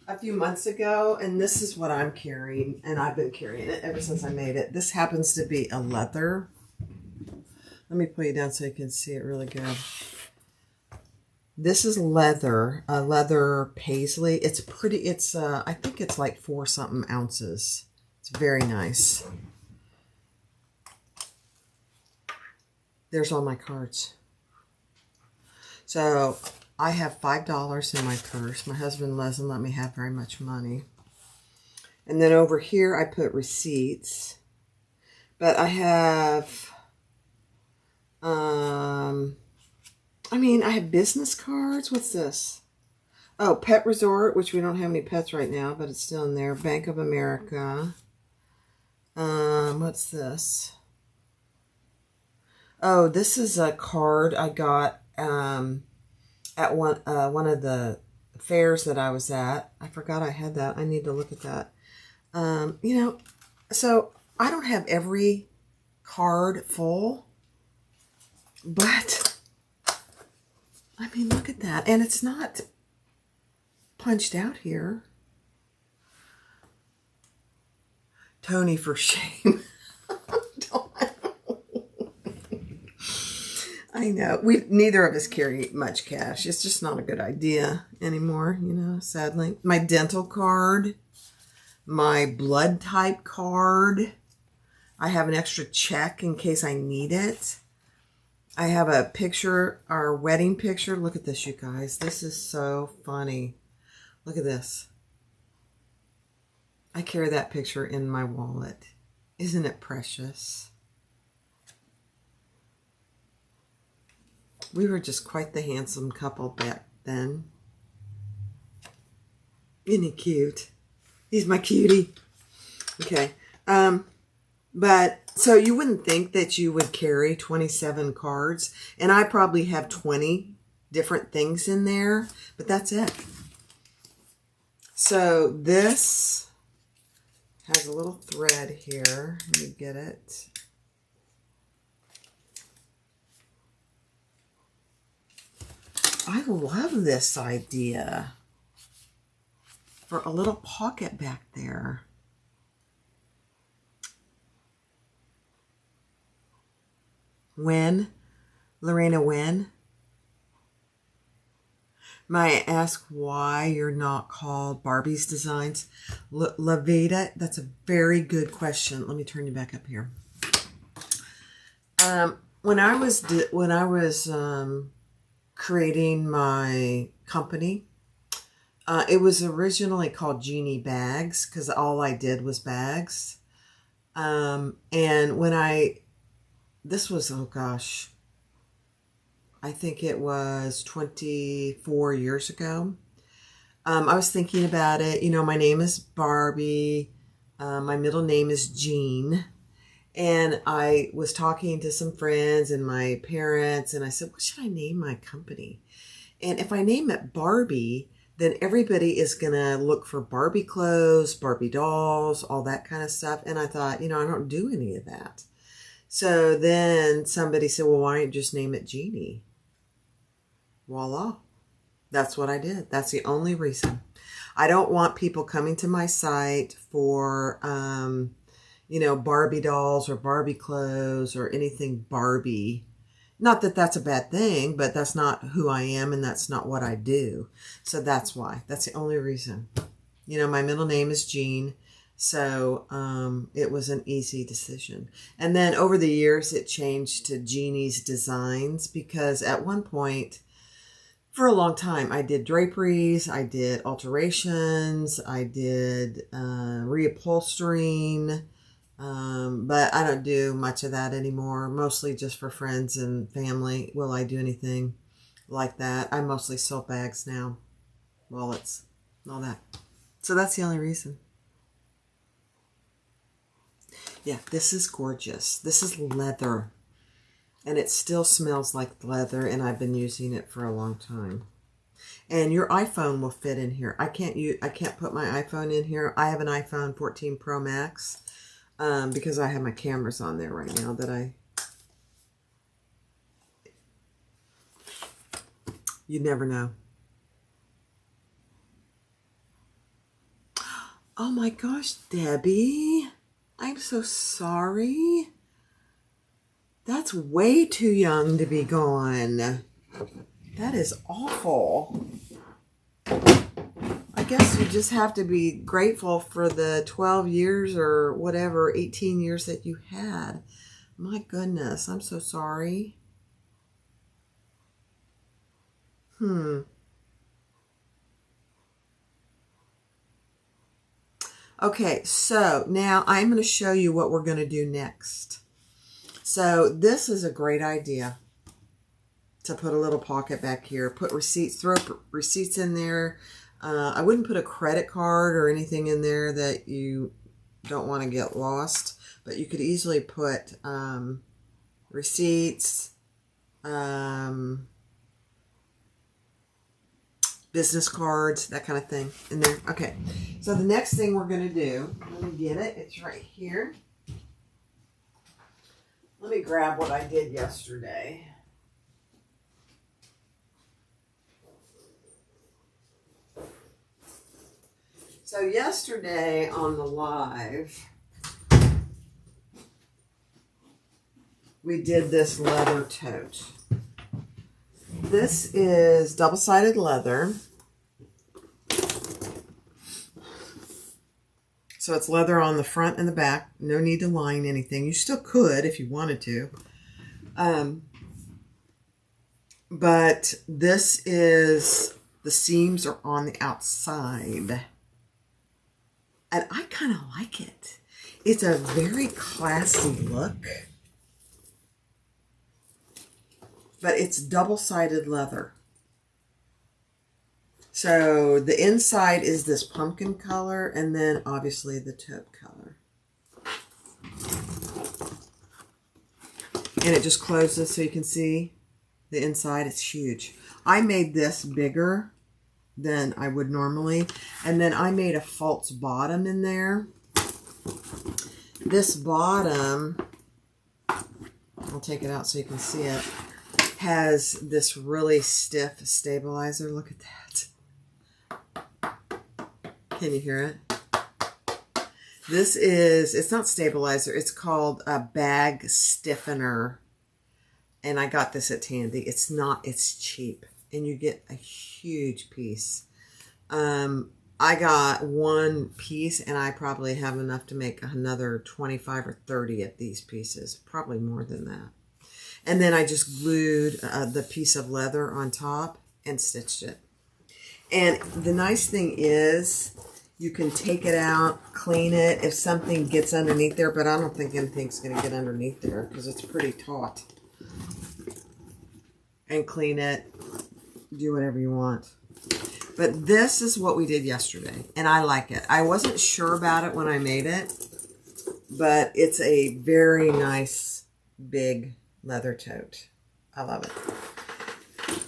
a few months ago, and this is what I'm carrying, and I've been carrying it ever since I made it. This happens to be a leather. Let me put you down so you can see it really good. This is leather, a leather paisley. It's pretty, it's, I think it's like 4 something ounces. It's very nice. There's all my cards. So I have $5 in my purse. My husband doesn't let me have very much money. And then over here I put receipts. But I have, I have business cards. What's this? Oh, Pet Resort, which we don't have any pets right now, but it's still in there. Bank of America. What's this? Oh, this is a card I got at one of the fairs that I was at. I forgot I had that. I need to look at that. You know, so I don't have every card full, but I mean, look at that. And it's not punched out here. Tony, for shame. I know. Neither of us carry much cash. It's just not a good idea anymore, you know, sadly. My dental card, my blood type card. I have an extra check in case I need it. I have a picture, our wedding picture. Look at this, you guys. This is so funny. Look at this. I carry that picture in my wallet. Isn't it precious? We were just quite the handsome couple back then. Isn't he cute? He's my cutie. Okay. But so you wouldn't think that you would carry 27 cards. And I probably have 20 different things in there. But that's it. So this has a little thread here. Let me get it. I love this idea for a little pocket back there. When? Lorena, when? Might I ask why you're not called Barbie's Designs? Lavita, that's a very good question. Let me turn you back up here. When I was creating my company, it was originally called Jeannie Bags because all I did was bags. And when this was, oh gosh, I think it was 24 years ago. I was thinking about it. You know, my name is Barbie. My middle name is Jean. And I was talking to some friends and my parents, and I said, what should I name my company? And if I name it Barbie, then everybody is going to look for Barbie clothes, Barbie dolls, all that kind of stuff. And I thought, I don't do any of that. So then somebody said, well, why don't you just name it Jeannie? Voila. That's what I did. That's the only reason. I don't want people coming to my site for, Barbie dolls or Barbie clothes or anything Barbie. Not that that's a bad thing, but that's not who I am and that's not what I do. So that's why. That's the only reason. My middle name is Jean. So it was an easy decision. And then over the years, it changed to Jeannie's Designs because at one point, for a long time, I did draperies, I did alterations, I did reupholstering, but I don't do much of that anymore. Mostly just for friends and family. Will I do anything like that? I mostly sell bags now, wallets, all that. So that's the only reason. Yeah, this is gorgeous. This is leather. And it still smells like leather, and I've been using it for a long time. And your iPhone will fit in here. I can't put my iPhone in here. I have an iPhone 14 Pro Max because I have my cameras on there right now you never know. Oh my gosh, Debbie. I'm so sorry. That's way too young to be gone. That is awful. I guess you just have to be grateful for the 12 years or whatever, 18 years that you had. My goodness, I'm so sorry. Okay, so now I'm going to show you what we're going to do next. So this is a great idea to put a little pocket back here. Put receipts, throw receipts in there. I wouldn't put a credit card or anything in there that you don't want to get lost. But you could easily put receipts, business cards, that kind of thing in there. Okay, so the next thing we're going to do, let me get it. It's right here. Let me grab what I did yesterday. So yesterday on the live, we did this leather tote. This is double-sided leather. So it's leather on the front and the back. No need to line anything. You still could if you wanted to. But this is, the seams are on the outside. And I kind of like it. It's a very classy look. But it's double-sided leather. So the inside is this pumpkin color, and then obviously the taupe color. And it just closes so you can see the inside. It's huge. I made this bigger than I would normally. And then I made a false bottom in there. This bottom, I'll take it out so you can see it, has this really stiff stabilizer. Look at that. Can you hear it? This is, it's not stabilizer, it's called a bag stiffener. And I got this at Tandy. It's not, it's cheap. And you get a huge piece. I got one piece and I probably have enough to make another 25 or 30 of these pieces. Probably more than that. And then I just glued the piece of leather on top and stitched it. And the nice thing is you can take it out, clean it if something gets underneath there, but I don't think anything's going to get underneath there because it's pretty taut. And clean it, do whatever you want. But this is what we did yesterday, and I like it. I wasn't sure about it when I made it, but it's a very nice big leather tote. I love it.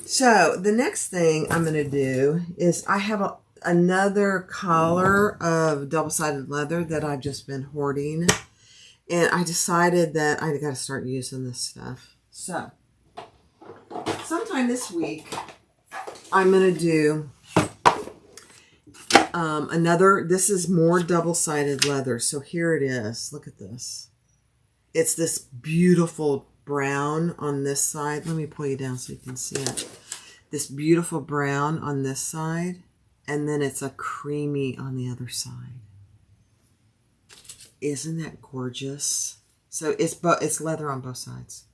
So the next thing I'm going to do is I have another collar of double-sided leather that I've just been hoarding. And I decided that I got to start using this stuff. So sometime this week, I'm going to do this is more double-sided leather. So here it is. Look at this. It's this beautiful brown on this side. Let me pull you down so you can see it. This beautiful brown on this side, and then it's a creamy on the other side. Isn't that gorgeous? So it's leather on both sides.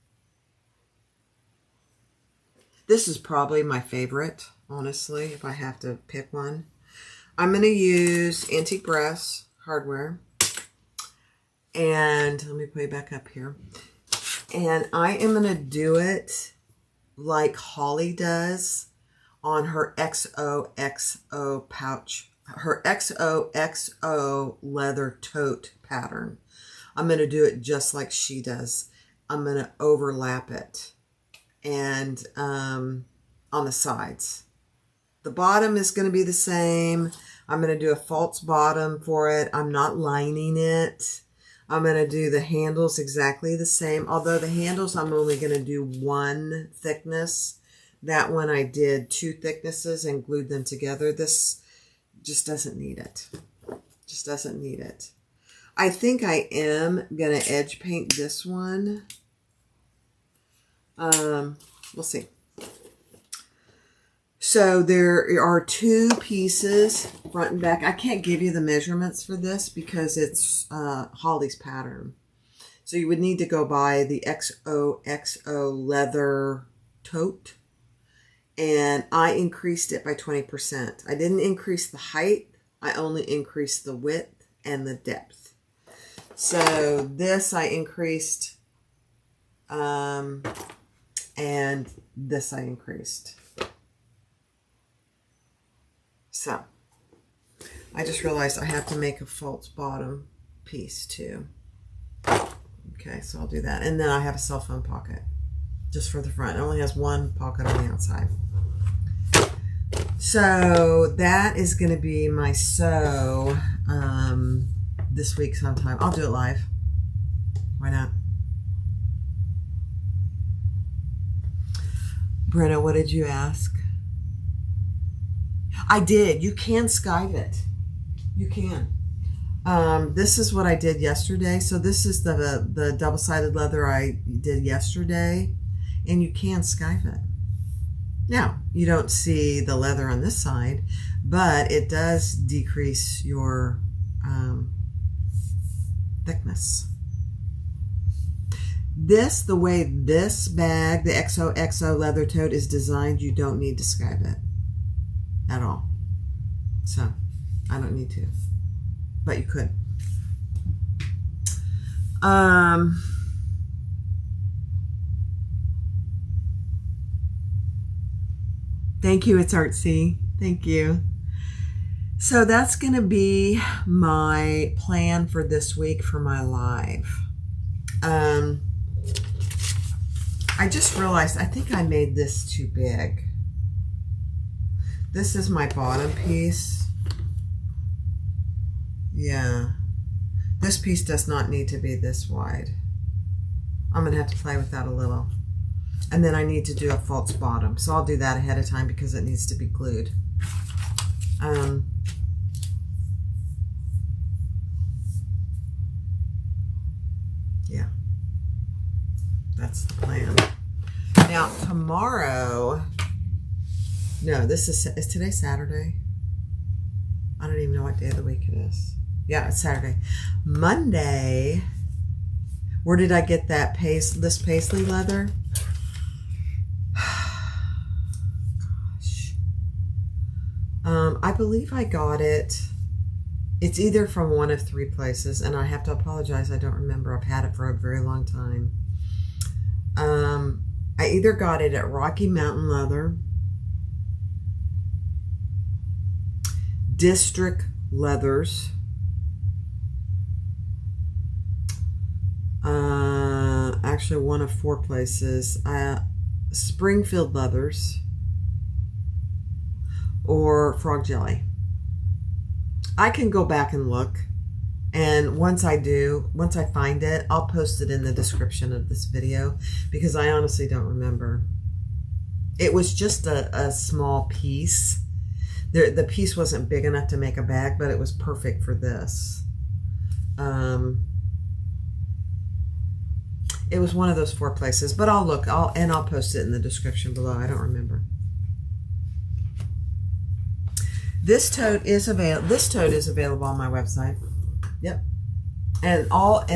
This is probably my favorite, honestly, if I have to pick one. I'm going to use antique brass hardware. And let me put it back up here. And I am going to do it like Holly does on her XOXO pouch, her XOXO leather tote pattern. I'm going to do it just like she does. I'm going to overlap it and on the sides. The bottom is going to be the same. I'm going to do a false bottom for it. I'm not lining it. I'm going to do the handles exactly the same. Although the handles, I'm only going to do one thickness. That one I did 2 thicknesses and glued them together. This just doesn't need it. Just doesn't need it. I think I am going to edge paint this one. We'll see. So there are 2 pieces, front and back. I can't give you the measurements for this because it's Holly's pattern. So you would need to go by the XOXO leather tote. And I increased it by 20%. I didn't increase the height. I only increased the width and the depth. So this I increased, and this I increased. So, I just realized I have to make a false bottom piece too. Okay, so I'll do that. And then I have a cell phone pocket just for the front. It only has one pocket on the outside. So, that is going to be my sew this week sometime. I'll do it live. Why not? Brenna, what did you ask? I did. You can Skype it. You can. This is what I did yesterday. So this is the double-sided leather I did yesterday. And you can Skype it. Now, you don't see the leather on this side, but it does decrease your thickness. The way this bag, the XOXO leather tote is designed, you don't need to Skype it at all. So, I don't need to. But you could. Thank you, it's artsy. Thank you. So that's going to be my plan for this week for my live. I just realized I think I made this too big. This is my bottom piece. Yeah. This piece does not need to be this wide. I'm going to have to play with that a little. And then I need to do a false bottom. So I'll do that ahead of time because it needs to be glued. Yeah. That's the plan. Now, tomorrow... No, is today Saturday? I don't even know what day of the week it is. Yeah, it's Saturday. Monday, where did I get that this paisley leather? Gosh. I believe I got it. It's either from one of 3 places, and I have to apologize. I don't remember. I've had it for a very long time. I either got it at Rocky Mountain Leather, District Leathers, Actually one of 4 places. Springfield Leathers or Frog Jelly. I can go back and look, and once I find it, I'll post it in the description of this video, because I honestly don't remember. It was just a small piece. The piece wasn't big enough to make a bag, but it was perfect for this. It was one of those 4 places, but I'll look. I'll post it in the description below. I don't remember. This tote is available on my website. Yep. And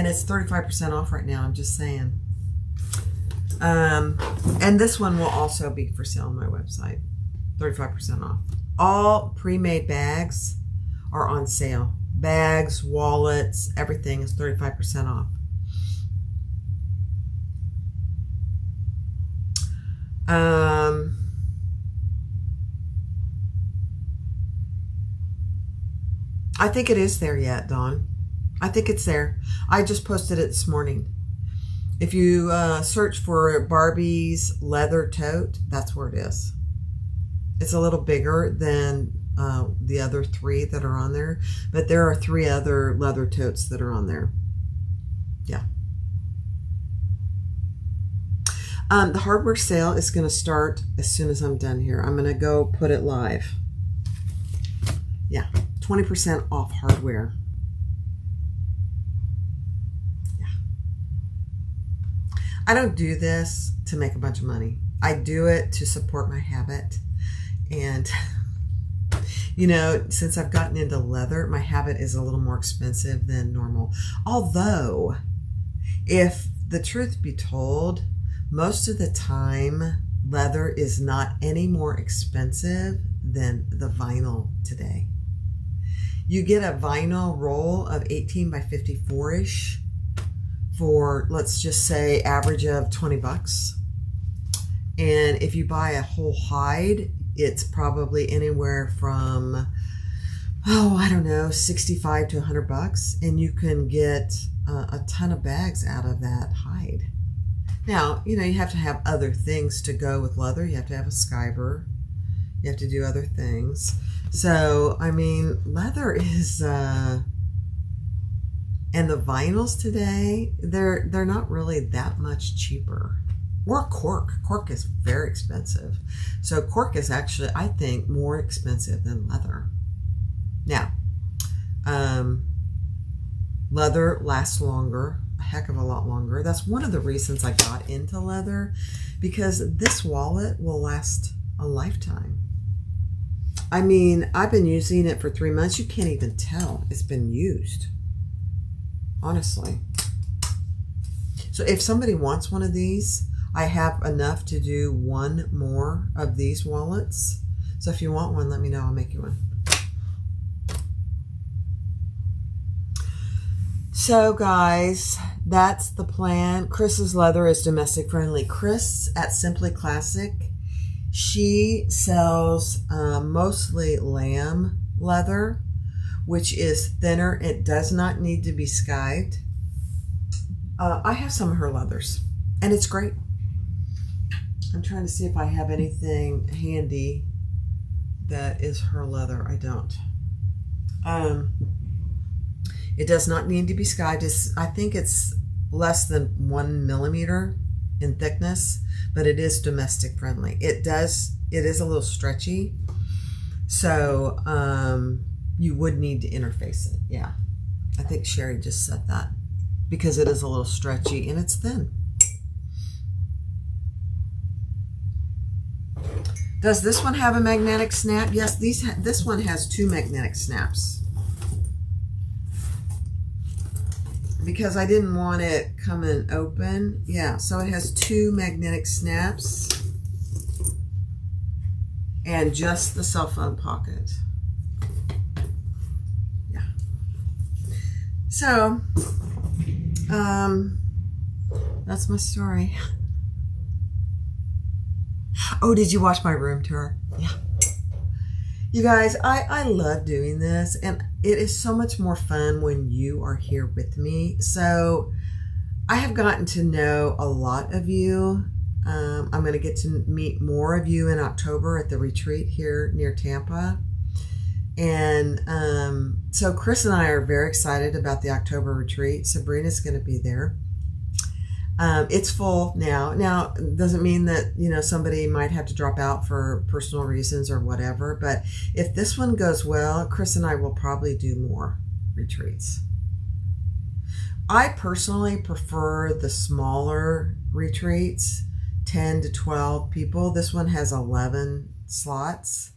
it's 35% off right now. I'm just saying. And this one will also be for sale on my website. 35% off. All pre-made bags are on sale. Bags, wallets, everything is 35% off. I think it is there yet, Dawn. I think it's there. I just posted it this morning. If you search for Barbie's leather tote, that's where it is. It's a little bigger than the other 3 that are on there, but there are 3 other leather totes that are on there. Yeah. The hardware sale is going to start as soon as I'm done here. I'm going to go put it live. Yeah, 20% off hardware. Yeah. I don't do this to make a bunch of money. I do it to support my habit. And, you know, since I've gotten into leather, my habit is a little more expensive than normal. Although, if the truth be told, most of the time, leather is not any more expensive than the vinyl today. You get a vinyl roll of 18 by 54-ish for, let's just say, average of 20 bucks. And if you buy a whole hide, it's probably anywhere from, I don't know, 65 to 100 bucks. And you can get a ton of bags out of that hide. Now, you know, you have to have other things to go with leather. You have to have a skyver. You have to do other things. So, I mean, leather is, and the vinyls today, they're not really that much cheaper. Or cork. Cork is very expensive. So cork is actually, I think, more expensive than leather. Now, leather lasts longer. Heck of a lot longer. That's one of the reasons I got into leather, because this wallet will last a lifetime. I mean, I've been using it for 3 months. You can't even tell it's been used, honestly. So if somebody wants one of these, I have enough to do 1 more of these wallets. So if you want one, let me know. I'll make you one. So guys, that's the plan. Chris's leather is domestic friendly. Chris at Simply Classic, she sells mostly lamb leather, which is thinner. It does not need to be skived. I have some of her leathers, and it's great. I'm trying to see if I have anything handy that is her leather. I don't. It does not need to be skived. I think it's less than 1 millimeter in thickness, but it is domestic friendly. It is a little stretchy, so you would need to interface it. Yeah, I think Sherry just said that, because it is a little stretchy and it's thin. Does this one have a magnetic snap? Yes, this one has 2 magnetic snaps, because I didn't want it coming open. Yeah, so it has 2 magnetic snaps and just the cell phone pocket. Yeah. So, that's my story. Oh, did you watch my room tour? Yeah. You guys, I love doing this, and it is so much more fun when you are here with me. So I have gotten to know a lot of you. I'm going to get to meet more of you in October at the retreat here near Tampa. And so Chris and I are very excited about the October retreat. Sabrina's going to be there. It's full now. Now, it doesn't mean that, somebody might have to drop out for personal reasons or whatever. But if this one goes well, Chris and I will probably do more retreats. I personally prefer the smaller retreats, 10 to 12 people. This one has 11 slots.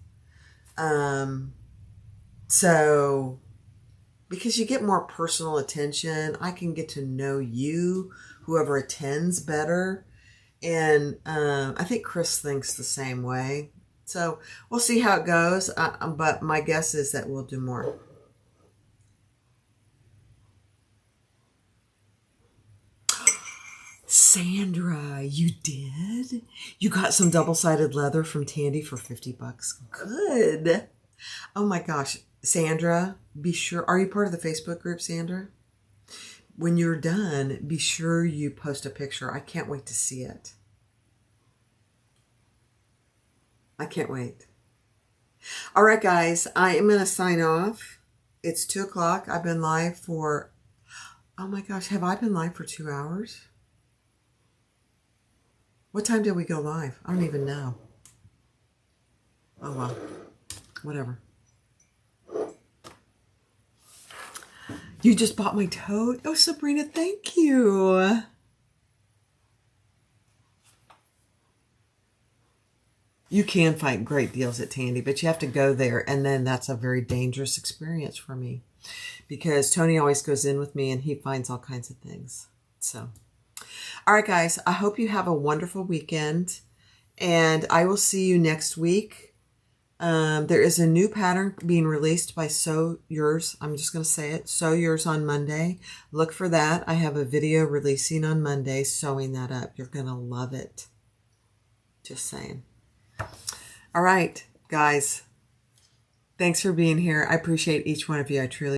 So because you get more personal attention, I can get to know you, whoever attends, better. And I think Chris thinks the same way. So we'll see how it goes. But my guess is that we'll do more. Sandra, you did? You got some double-sided leather from Tandy for $50. Good. Oh my gosh. Sandra, be sure. Are you part of the Facebook group, Sandra? When you're done, be sure you post a picture. I can't wait to see it. I can't wait. All right, guys. I am going to sign off. It's 2 o'clock. I've been live for... Oh my gosh. Have I been live for 2 hours? What time did we go live? I don't even know. Oh, well. Whatever. You just bought my tote? Oh, Sabrina, thank you. You can find great deals at Tandy, but you have to go there, and then that's a very dangerous experience for me because Tony always goes in with me, and he finds all kinds of things. So, all right, guys, I hope you have a wonderful weekend, and I will see you next week. There is a new pattern being released by Sew Yours. I'm just going to say it. Sew Yours on Monday. Look for that. I have a video releasing on Monday sewing that up. You're going to love it. Just saying. All right, guys. Thanks for being here. I appreciate each one of you. I truly